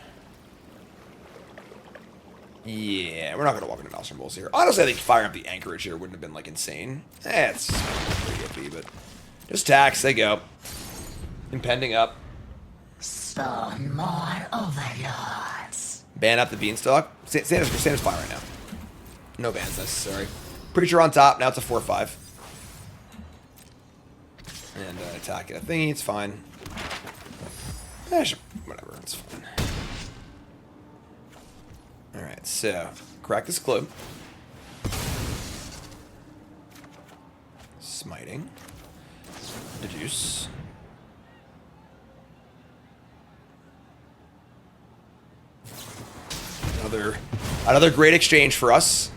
Yeah, we're not gonna walk into Maelstrom Pulse here. Honestly, I think firing up the Anchorage here wouldn't have been, like, insane. It's pretty iffy, but... Just tax, they go. Impending up. Spawn more overlords. Ban up the Beanstalk. Santa's fine right now. No bans necessary. Preacher on top. Now it's a 4-5. And attack it. I think it's fine. Sure, whatever. It's fine. Alright, so. Crack this clue. Smiting. Deduce. Another great exchange for us.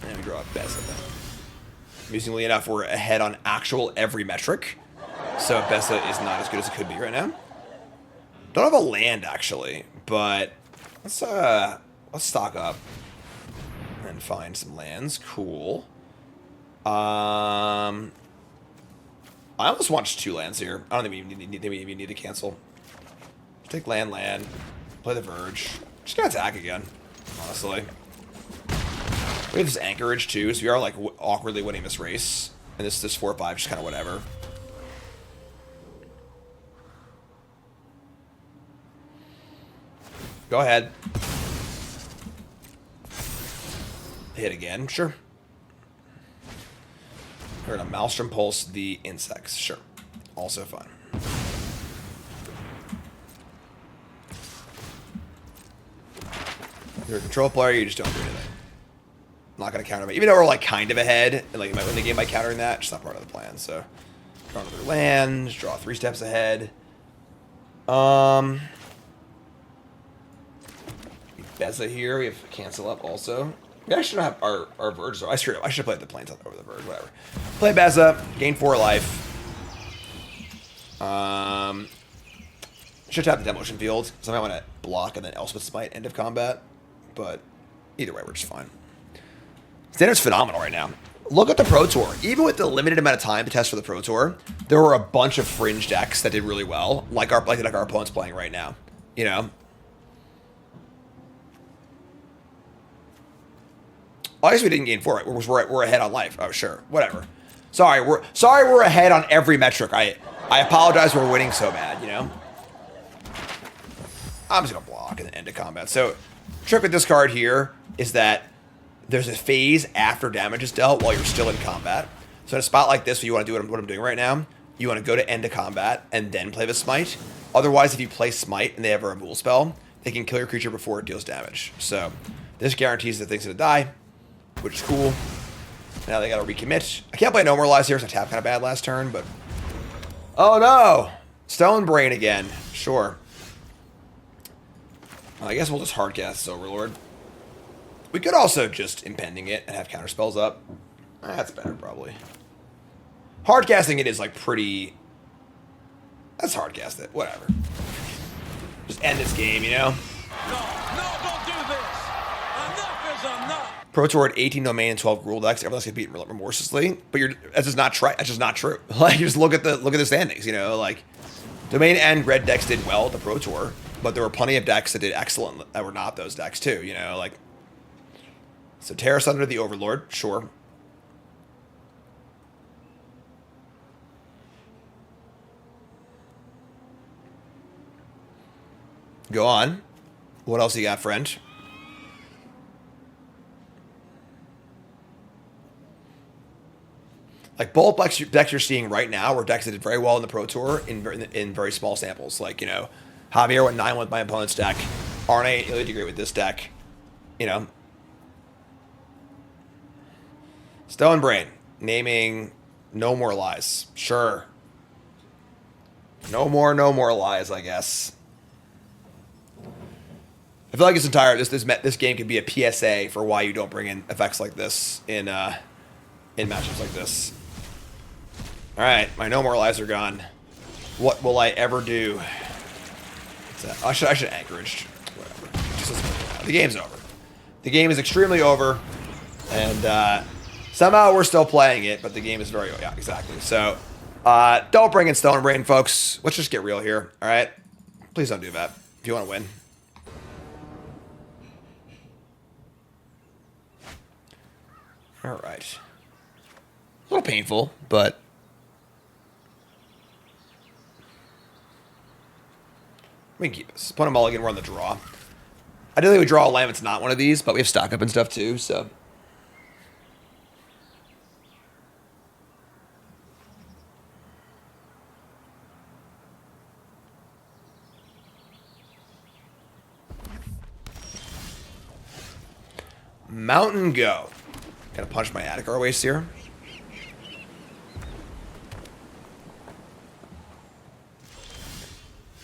And we draw a Bessa. Amusingly enough, we're ahead on actual every metric. So Bessa is not as good as it could be right now. Don't have a land actually, but let's stock up and find some lands. Cool. I almost want just 2 lands here. I don't think we even need to cancel. Take land, play the Verge. Just gonna attack again, honestly. We have this Anchorage too, so we are like awkwardly winning this race. And this 4-5, just kind of whatever. Go ahead. Hit again, sure. We're gonna Maelstrom Pulse the insects. Sure. Also fun. If you're a control player, you just don't do anything. I'm not gonna counter me. Even though we're like kind of ahead, and like you might win the game by countering that, it's not part of the plan. So draw another land, draw 3 steps ahead. Beza here, we have cancel up also. We actually don't have our Verge. I should have played the planes over the Verge, whatever. Play Beza, gain 4 life. Should tap the Demolition Field. So I might want to block and then Elspeth Smite end of combat. But either way, we're just fine. Standard's phenomenal right now. Look at the Pro Tour. Even with the limited amount of time to test for the Pro Tour, there were a bunch of fringe decks that did really well, like our opponent's playing right now. You know? I guess we didn't gain 4, right? We're ahead on life. Oh, sure. Whatever. Sorry, we're ahead on every metric. I apologize we're winning so bad, you know? I'm just gonna block and end of combat. So, trick with this card here is that there's a phase after damage is dealt while you're still in combat. So in a spot like this, where you want to do what I'm doing right now, you want to go to end of combat and then play the Smite. Otherwise, if you play Smite and they have a removal spell, they can kill your creature before it deals damage. So this guarantees that thing's gonna die, which is cool. Now they gotta recommit. I can't play No Moralize here, so I tapped kind of bad last turn, but... Oh no! Stone Brain again. Sure. I guess we'll just hardcast this Overlord. We could also just Impending it and have counter spells up. That's better, probably. Hardcasting it is like pretty... Let's hardcast it. Whatever. Just end this game, you know? No, don't do this. Enough is enough. Pro Tour had 18 domain and 12 rule decks. Everyone's gonna beat remorselessly, but that's just not That's just not true. Like, just look at the standings. You know, like domain and red decks did well at the Pro Tour, but there were plenty of decks that did excellent that were not those decks too. You know, like so Terra Sunder the Overlord, sure. Go on. What else you got, friend? Like both decks you're seeing right now were decks that did very well in the Pro Tour in very small samples. Like, you know, Javier went 9 with my opponent's deck. Arne really did great with this deck. You know. Stone Brain. Naming No More Lies. Sure. No more lies, I guess. I feel like this game could be a PSA for why you don't bring in effects like this in matchups like this. All right, my No More Lies are gone. What will I ever do? I should anchorage. Whatever. The game's over. The game is extremely over, and somehow we're still playing it, but the game is very exactly. So don't bring in Stone Brain, folks. Let's just get real here. All right, please don't do that if you want to win. All right. A little painful, but we can keep this. Put a mulligan, we're on the draw. Ideally, we draw a land. It's not one of these, but we have stock up and stuff too, so. Mountain Go. Gotta punch my Attic our waist here.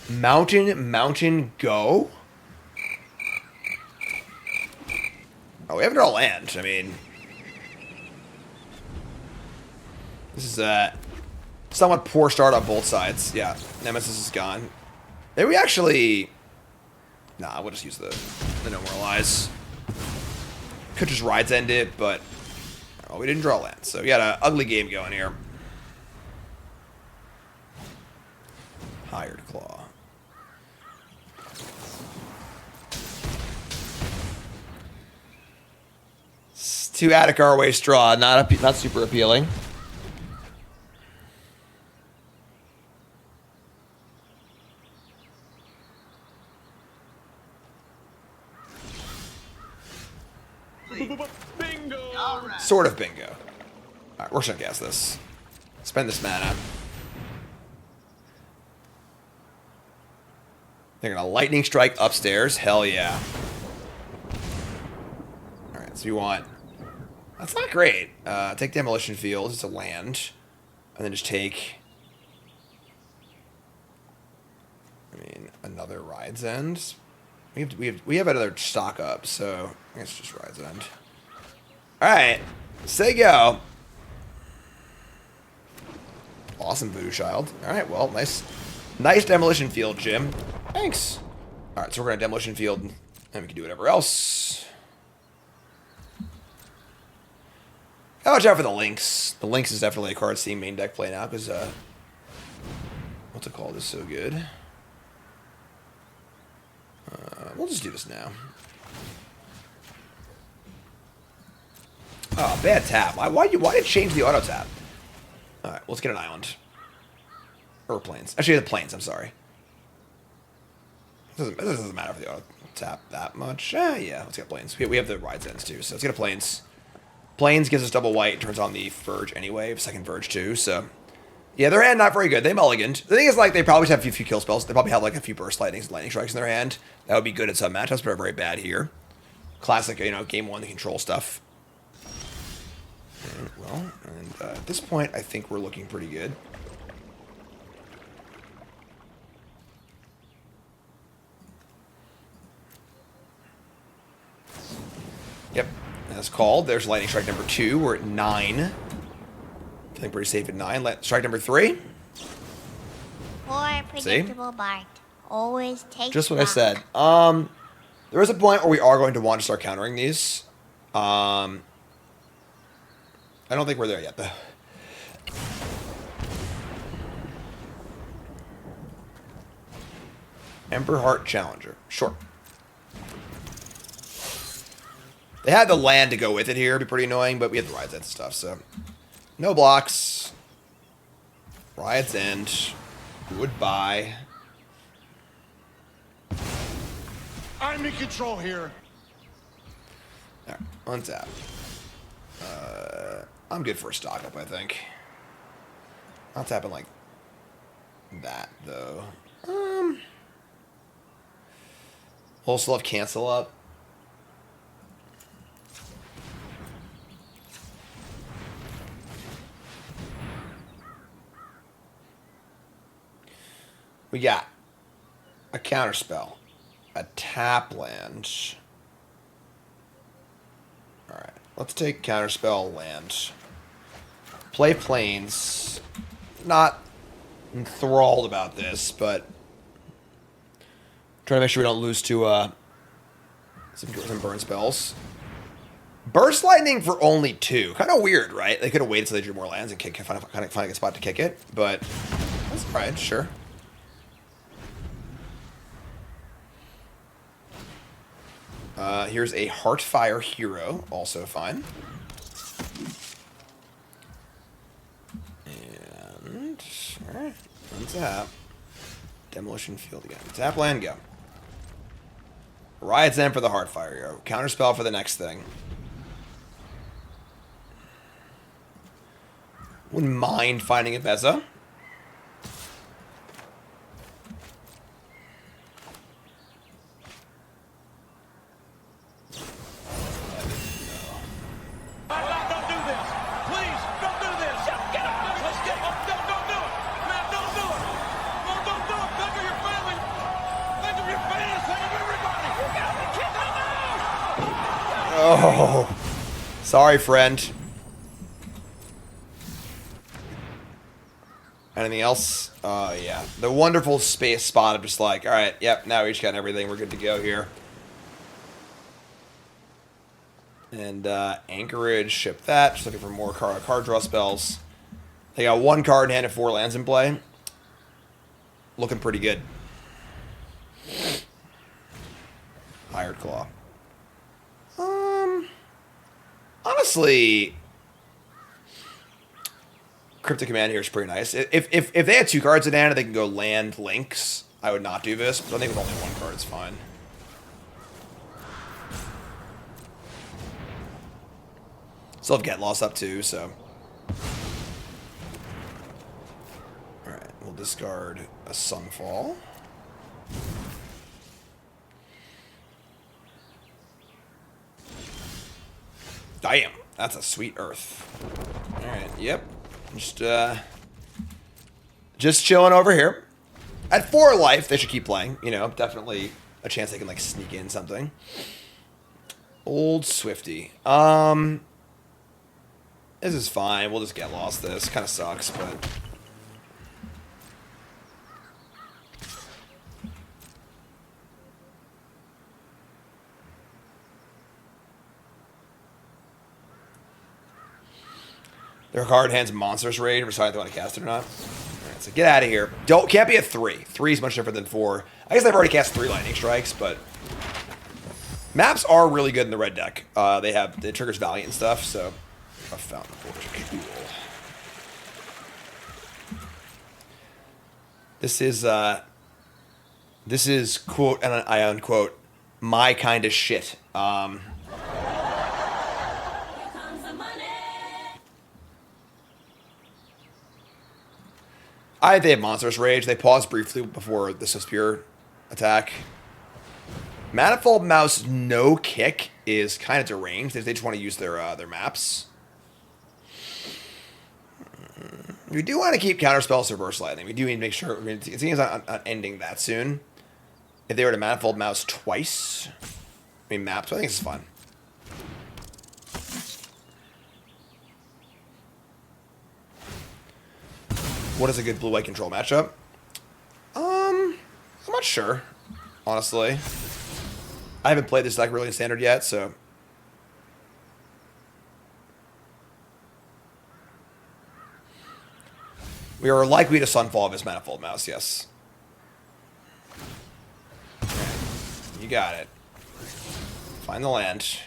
Mountain Go? Oh, we haven't drawn land. I mean, this is a somewhat poor start on both sides. Yeah, Nemesis is gone. Maybe we actually... Nah, we'll just use the No More Lies. Could just Rides End it, but... Oh, we didn't draw land, so we got an ugly game going here. Hired Claw. Two Attic our way straw, not super appealing. Bingo! Sort of bingo. Alright, we're just gonna cast this. Spend this mana. They're gonna lightning strike upstairs. Hell yeah. Alright, so you want... That's not great. Take Demolition Field. It's a land. And then just take... I mean, another Ride's End. We have another stock up, so I guess just Ride's End. Alright. Say go. Awesome Voodoo Child. Alright, well, nice Demolition Field, Jim. Thanks. Alright, so we're going to Demolition Field, and we can do whatever else. Watch out for the Lynx. The Lynx is definitely a card seeing main deck play now, because, what's it called? Is so good. We'll just do this now. Oh, bad tap. Why did it change the auto tap? Alright, let's get an island. Or plains. Actually, the plains, I'm sorry. It doesn't matter if the auto tap that much. Yeah, let's get plains. We have the Ride's Ends too, so let's get a plains. Plains gives us double white, turns on the Verge anyway, second Verge too, so... Yeah, their hand not very good. They mulliganed. The thing is, like, they probably just have a few kill spells. They probably have, like, a few burst lightnings and lightning strikes in their hand. That would be good at some matchups, but very bad here. Classic, you know, game one, the control stuff. And, well, at this point, I think we're looking pretty good. Yep, that's called. There's lightning strike number 2. We're at 9. Feeling pretty safe at 9. Strike number 3. Poor predictable Bart. Always take Just what I block. said. There is a point where we are going to want to start countering these. I don't think we're there yet, though. Ember Heart Challenger. Sure. They had the land to go with it here. It'd be pretty annoying, but we had the Ride's End stuff, so... No blocks. Ride's End. Goodbye. I'm in control here. Alright, untap. I'm good for a stock up, I think. Not tapping like that, though. We'll still have cancel up. We got a counterspell, a tap land. Alright, let's take counterspell land. Play plains. Not enthralled about this, but trying to make sure we don't lose to some burn spells. Burst lightning for only 2. Kind of weird, right? They could have waited until they drew more lands and find a good spot to kick it, but that's alright, sure. Here's a Heartfire Hero, also fine. And, alright, untap. Demolition Field again. Tap land, go. Riot's End for the Heartfire Hero. Counterspell for the next thing. Wouldn't mind finding a Beza. Oh, sorry, friend. Anything else? Yeah. The wonderful space spot of just like, all right, yep, now we each got everything. We're good to go here. And Anchorage, ship that. Just looking for more card draw spells. They got 1 card in hand and 4 lands in play. Looking pretty good. Hired Claw. Honestly, Cryptic Command here is pretty nice. If they had 2 cards in hand and they can go land links, I would not do this. But I think with only 1 card, it's fine. Still have Get Lost up too, so discard a Sunfall. Damn, that's a sweet Earth. Alright, yep. Just chilling over here. At 4 life, they should keep playing. You know, definitely a chance they can, like, sneak in something. Old Swifty. This is fine. We'll just get lost this. Kind of sucks, but... Their card hands Monstrous Rage. We're deciding if they want to cast it or not. Alright, so get out of here. Can't be a 3. 3 is much different than 4. I guess they've already cast 3 Lightning Strikes, but... Maps are really good in the red deck. It triggers Valiant and stuff, so... A Fountain Forge. Cool. This is, quote, and I unquote, my kind of shit. They have Monstrous Rage. They pause briefly before the Suspire attack. Manifold Mouse no kick is kind of deranged. They just want to use their maps. We do want to keep Counterspell Reverse Lightning. We do need to make sure. It seems not ending that soon. If they were to Manifold Mouse twice, maps. I think it's fun. What is a good blue-white control matchup? I'm not sure, honestly. I haven't played this deck really in Standard yet, so... We are likely to Sunfall of his Manifold Mouse, yes. You got it. Find the land.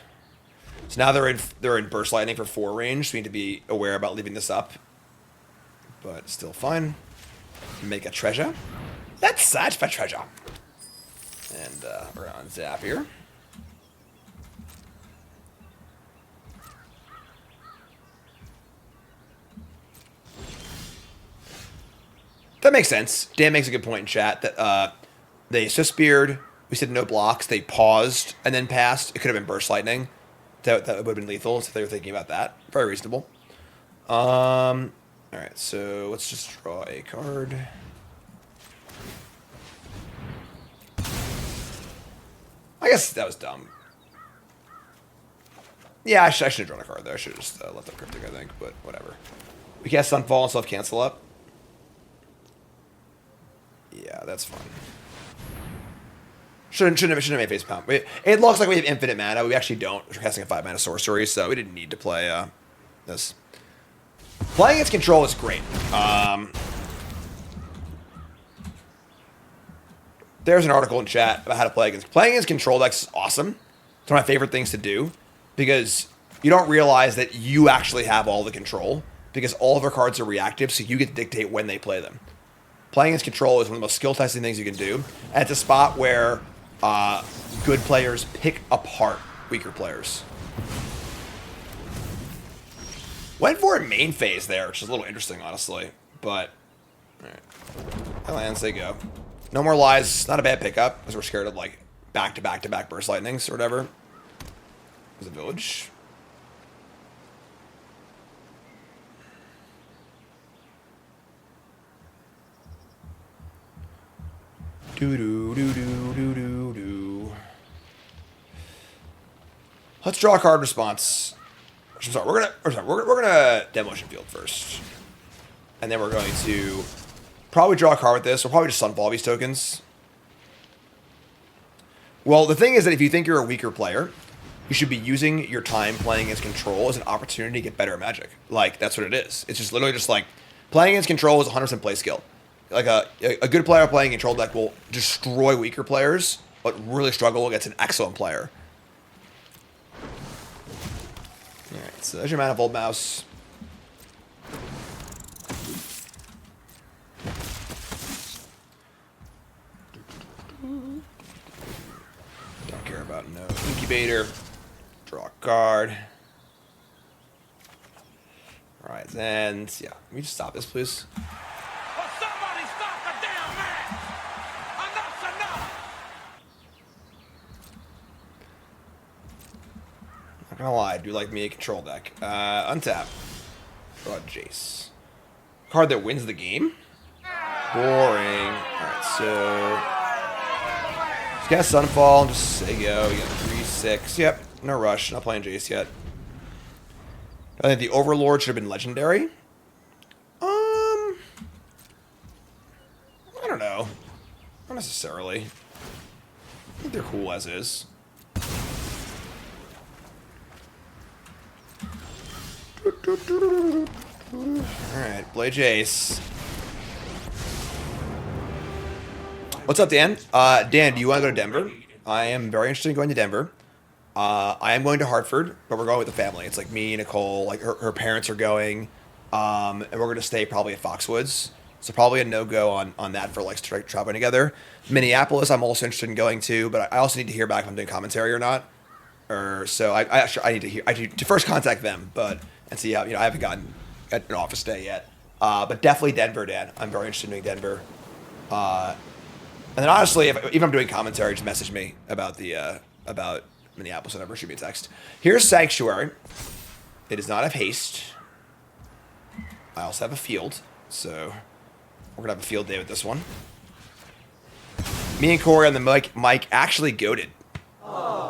So now they're in Burst Lightning for 4 range, so we need to be aware about leaving this up. But still fine. Make a treasure. That's such a treasure. And we're on Zap here. That makes sense. Dan makes a good point in chat that they Suspired, we said no blocks, they paused and then passed. It could have been Burst Lightning. That would have been lethal if they were thinking about that. Very reasonable. Alright, so let's just draw a card. I guess that was dumb. Yeah, I should have drawn a card there. I should have just left up Cryptic, I think, but whatever. We cast Sunfall and self-cancel up. Yeah, that's fine. Shouldn't have made face palm. It looks like we have infinite mana. We actually don't. We're casting a 5-mana sorcery, so we didn't need to play this. Playing its control is great. There's an article in chat about how to play against. Playing against control decks is awesome. It's one of my favorite things to do because you don't realize that you actually have all the control because all of their cards are reactive, so you get to dictate when they play them. Playing against control is one of the most skill testing things you can do, and it's a spot where good players pick apart weaker players. Went for a main phase there, which is a little interesting, honestly. But, alright. Lands, they go. No more lies. Not a bad pickup, because we're scared of, like, back-to-back-to-back Burst Lightnings or whatever. There's a village. Do-do-do-do-do-do-do. Let's draw a card response. I'm sorry, we're gonna Demolition Field first. And then we're going to probably draw a card with this. We'll probably just Sunfall these tokens. Well, the thing is that if you think you're a weaker player, you should be using your time playing against control as an opportunity to get better at Magic. Like, that's what it is. It's just literally just like, playing against control is 100% play skill. Like, a good player playing control deck will destroy weaker players, but really struggle against an excellent player. Alright, so there's your Manifold Mouse. Don't care about no Incubator. Draw a card. Alright, and yeah, let me just stop this, please. Somebody stop Not gonna lie, I do like me a control deck. Untap. Draw Jace. Card that wins the game? Boring. Alright, so... Just cast Sunfall and just say go. You got 3-6. Yep, no rush. Not playing Jace yet. I think the Overlord should have been legendary. I don't know. Not necessarily. I think they're cool as is. Alright, play Jace. What's up, Dan? Dan, do you want to go to Denver? I am very interested in going to Denver. I am going to Hartford, but we're going with the family. It's like me, Nicole, like her parents are going, and we're going to stay probably at Foxwoods. So probably a no-go on that for like traveling together. Minneapolis, I'm also interested in going to, but I also need to hear back if I'm doing commentary or not. So I need to hear. I need to first contact them, and see how I haven't gotten an office day yet. But definitely Denver, Dan. I'm very interested in doing Denver. And then honestly, if I'm doing commentary, just message me about about Minneapolis or whatever. Shoot me a text. Here's Sanctuary. It does not have haste. I also have a field, so we're gonna have a field day with this one. Me and Corey on the mic actually goated.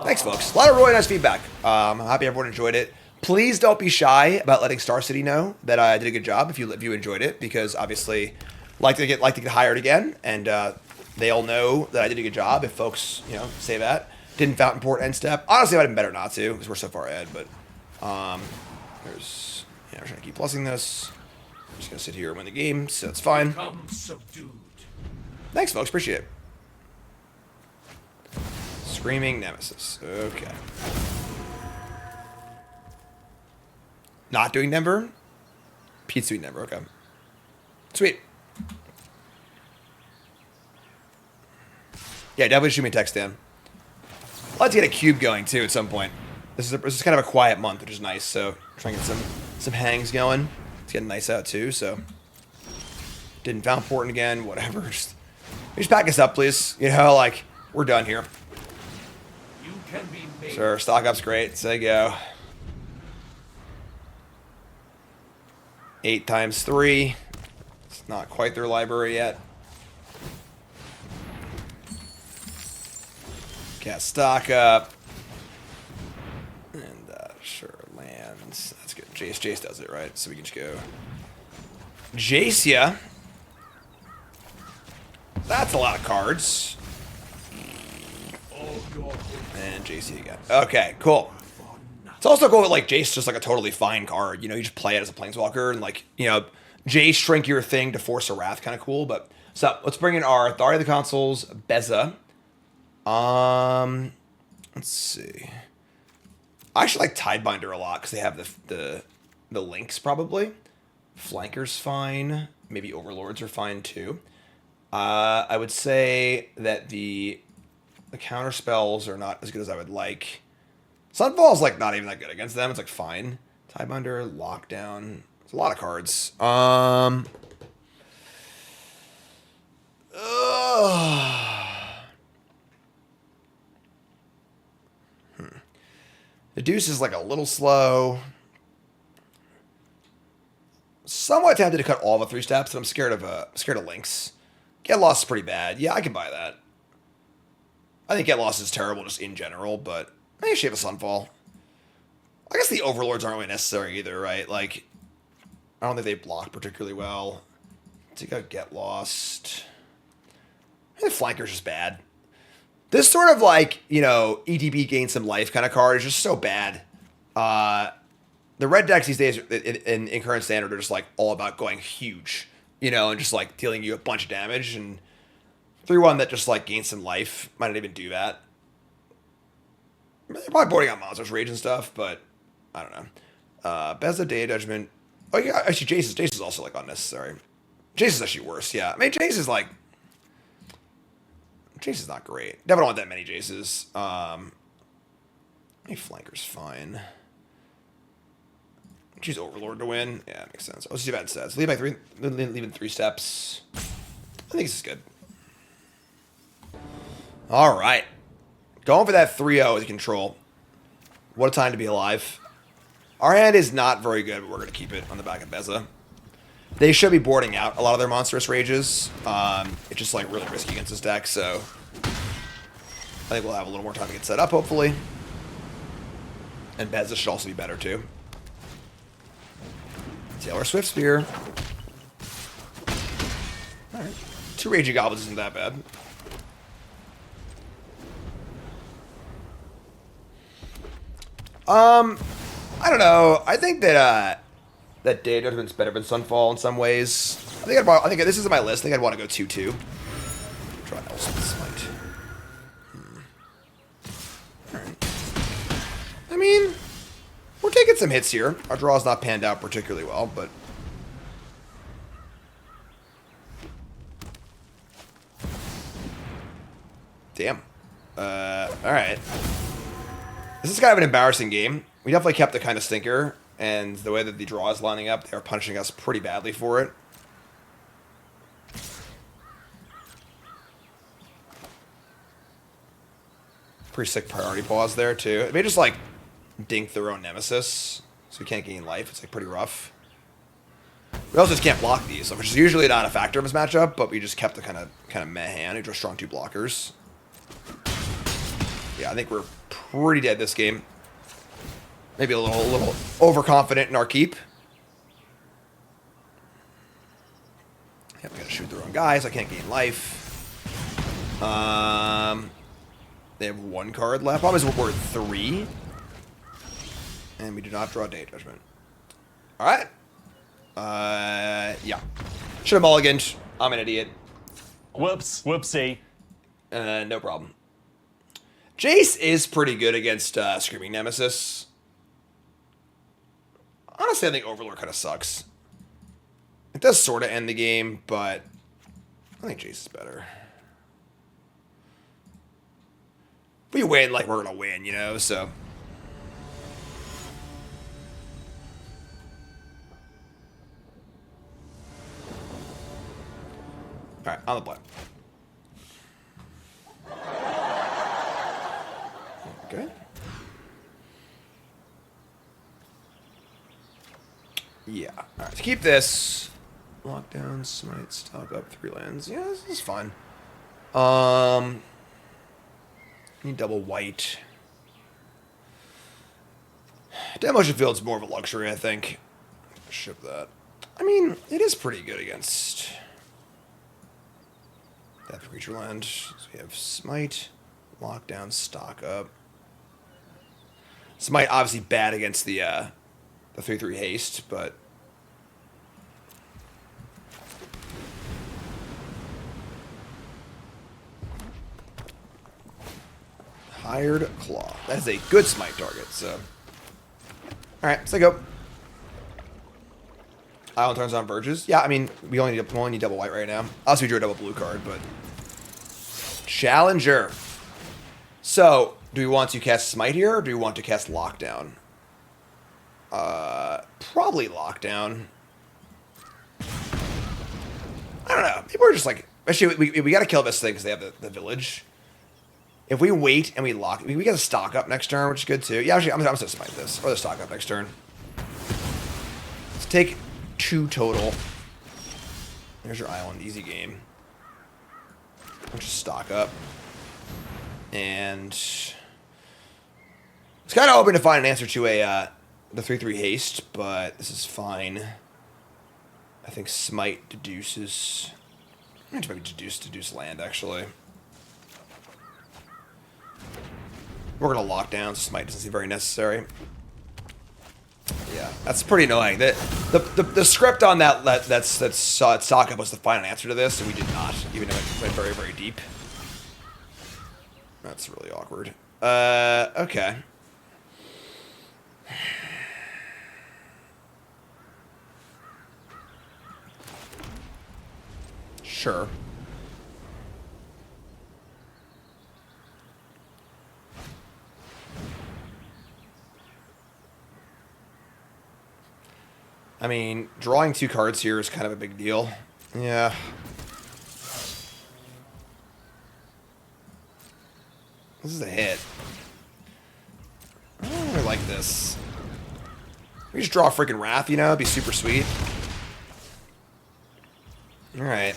Thanks, folks. A lot of really nice feedback. I'm happy everyone enjoyed it. Please don't be shy about letting Star City know that I did a good job if you enjoyed it, because obviously like to get hired again, and they all know that I did a good job. If folks say that didn't fountain port end step, honestly, it would have been better not to because we're so far ahead. But there's we're trying to keep plussing this. I'm just gonna sit here and win the game, so it's fine. Thanks, folks. Appreciate it. Screaming Nemesis. Okay. Not doing Denver? Pete's doing Denver. Okay. Sweet. Yeah, definitely shoot me a text, Dan. I'd like to get a cube going, too, at some point. This is kind of a quiet month, which is nice, so trying to get some hangs going. It's getting nice out, too, so... Didn't found Portland again, whatever. Just pack us up, please. We're done here. Sure, stock up's great. Say go. 8 times 3. It's not quite their library yet. Cast stock up. And sure, lands. That's good. Jace does it, right? So we can just go Jacia. That's a lot of cards. And JC again. Okay, cool. It's also cool that Jace's just a totally fine card. You just play it as a planeswalker and Jace shrink your thing to force a wrath, kind of cool. But so let's bring in our Authority of the Consoles, Beza. Let's see. I actually like Tidebinder a lot because they have the links probably. Flanker's fine. Maybe Overlords are fine too. I would say that the counter spells are not as good as I would like. Sunfall's not even that good against them. It's fine. Tidebinder, Lockdown. There's a lot of cards. The Deuce is a little slow. Somewhat tempted to cut all the 3 steps, but I'm scared of links. Get Lost is pretty bad. Yeah, I can buy that. I think Get Lost is terrible just in general, but I think she have a Sunfall. I guess the Overlords aren't really necessary either, right? I don't think they block particularly well. Take out Get Lost. I think Flanker's just bad. This sort of EDB gain some life kind of card is just so bad. The red decks these days in current standard are just all about going huge, and just dealing you a bunch of damage, and 3-1 that just gains some life might not even do that. They're probably boarding out Monsters Rage and stuff, but I don't know. Beza, Day Judgment. Oh yeah, actually Jace is also unnecessary. Jace is actually worse, yeah. I mean Jace is not great. Definitely don't want that many Jaces. Maybe Flanker's fine. Choose Overlord to win. Yeah, that makes sense. Let's see bad stats. Leaving 3 steps. I think this is good. All right. Going for that 3-0 with control. What a time to be alive. Our hand is not very good, but we're going to keep it on the back of Beza. They should be boarding out a lot of their monstrous rages. It's just like really risky against this deck, so I think we'll have a little more time to get set up, hopefully. And Beza should also be better, too. Taylor Swift Spear. Alright. 2 Raging Goblins isn't that bad. I don't know. I think that that Day Judgment's better than Sunfall in some ways. I think this is my list. I think I'd want to go 2-2. Try Nelson Smite. Alright. I mean, we're taking some hits here. Our draw's not panned out particularly well, but damn. Alright. This is kind of an embarrassing game. We definitely kept the kind of stinker, and the way that the draw is lining up, they're punishing us pretty badly for it. Pretty sick priority pause there, too. They just, like, dink their own nemesis, so we can't gain life. It's, like, pretty rough. We also just can't block these, which is usually not a factor of this matchup, but we just kept the kind of meh hand. We drew strong 2 blockers. Yeah, I think we're pretty dead this game. Maybe a little overconfident in our keep. Yep, we gotta shoot their own guys. I can't gain life. They have 1 card left. Problem is we're 3. And we do not draw Day Judgment. Alright. Yeah. Should have mulliganed. I'm an idiot. Whoops. Whoopsie. No problem. Jace is pretty good against Screaming Nemesis. Honestly, I think Overlord kind of sucks. It does sort of end the game, but I think Jace is better. We win like we're going to win, you know, so. Alright, on the play. Okay. Yeah. Alright, to keep this. Lockdown, smite, stock up, 3 lands. Yeah, this is fine. Need double white. Demolition Field's more of a luxury, I think. Ship that. I mean, it is pretty good against that creature land. So we have smite, lockdown, stock up. Smite obviously bad against the 3/3 haste, but Hired Claw. That is a good smite target, so. Alright, so go. Island turns on Verges. Yeah, I mean, we only need double white right now. Also, we drew a double blue card, but. Challenger. So, do we want to cast Smite here, or do we want to cast Lockdown? Probably Lockdown. I don't know. Maybe we're just like... Actually, we got to kill this thing because they have the village. If we wait and we lock... we got to stock up next turn, which is good too. Yeah, actually, I'm going to Smite this. Or the stock up next turn. Let's take 2 total. There's your island. Easy game. We'll just stock up. And... it's kind of hoping to find an answer to the 3/3 haste, but this is fine. I think Smite deduces... I'm going to maybe deduce land, actually. We're going to lock down, so Smite doesn't seem very necessary. Yeah, that's pretty annoying. The script on that's stock up was to find an answer to this, and we did not, even though it went very, very deep. That's really awkward. Okay. Sure. I mean, drawing 2 cards here is kind of a big deal. Yeah. This is a hit. I don't really like this. We just draw a freaking Wrath, you know? It'd be super sweet. Alright.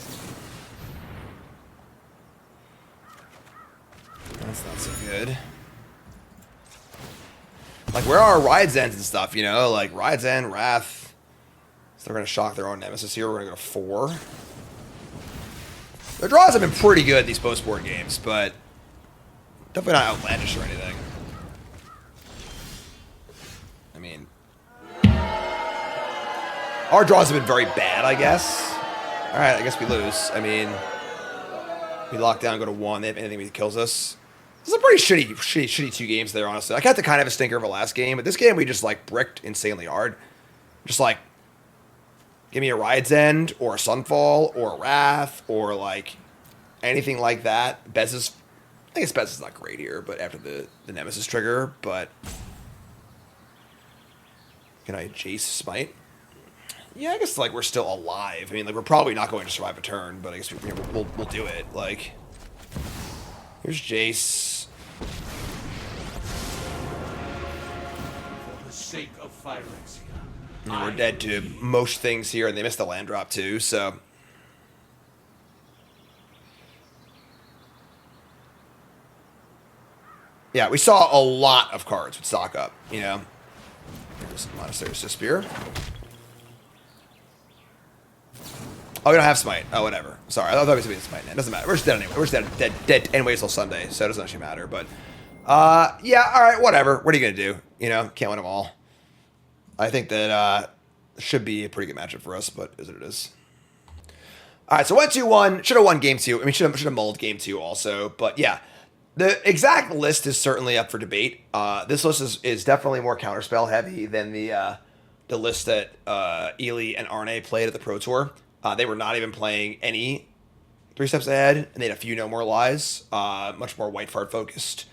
That's not so good. Like, where are Ride's Ends and stuff, you know? Like, Ride's End, Wrath. So they're going to shock their own Nemesis here. We're going to go to 4. Their draws have been pretty good these post-board games, but definitely not outlandish or anything. I mean, our draws have been very bad, I guess. Alright, I guess we lose. I mean, we lock down, go to 1. They have anything that kills us. This is a pretty shitty 2 games there, honestly. I got the kind of a stinker of a last game, but this game we just, like, bricked insanely hard. Just, like, give me a Ride's End, or a Sunfall, or a Wrath, or, like, anything like that. Bez is... I guess Bez is not great here, but after the Nemesis trigger, but... Can I Jace Smite? Yeah, I guess, like, we're still alive. I mean, like, we're probably not going to survive a turn, but I guess we'll do it. Like, here's Jace. For the sake of Phyrexia. And we're dead to most things here, and they missed the land drop, too, so... Yeah, we saw a lot of cards with stock up, you know? There's Monastery's Spear. Oh, we don't have Smite. Oh, whatever. Sorry, I thought it was going to be Smite. It doesn't matter. We're just dead anyway. We're just dead anyways till Sunday, so it doesn't actually matter. But, yeah, all right, whatever. What are you going to do? You know, can't win them all. I think that should be a pretty good matchup for us, but is what it is. All right, so 1-2-1. Should have won game 2. I mean, should have mulled game 2 also. But, yeah, the exact list is certainly up for debate. This list is definitely more counterspell heavy than the list that Ely and Arne played at the Pro Tour. They were not even playing any 3 steps ahead, and they had a few No More Lies, much more White Fart focused.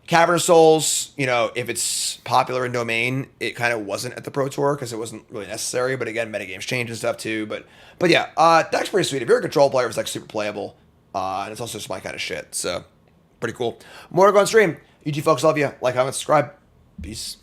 Cavern of Souls, you know, if it's popular in Domain, it kind of wasn't at the Pro Tour because it wasn't really necessary. But again, metagames change and stuff too. But yeah, deck's pretty sweet. If you're a control player, it's like super playable, and it's also just my kind of shit. So pretty cool. More to go on stream. UG folks, love you. Like, comment, subscribe. Peace.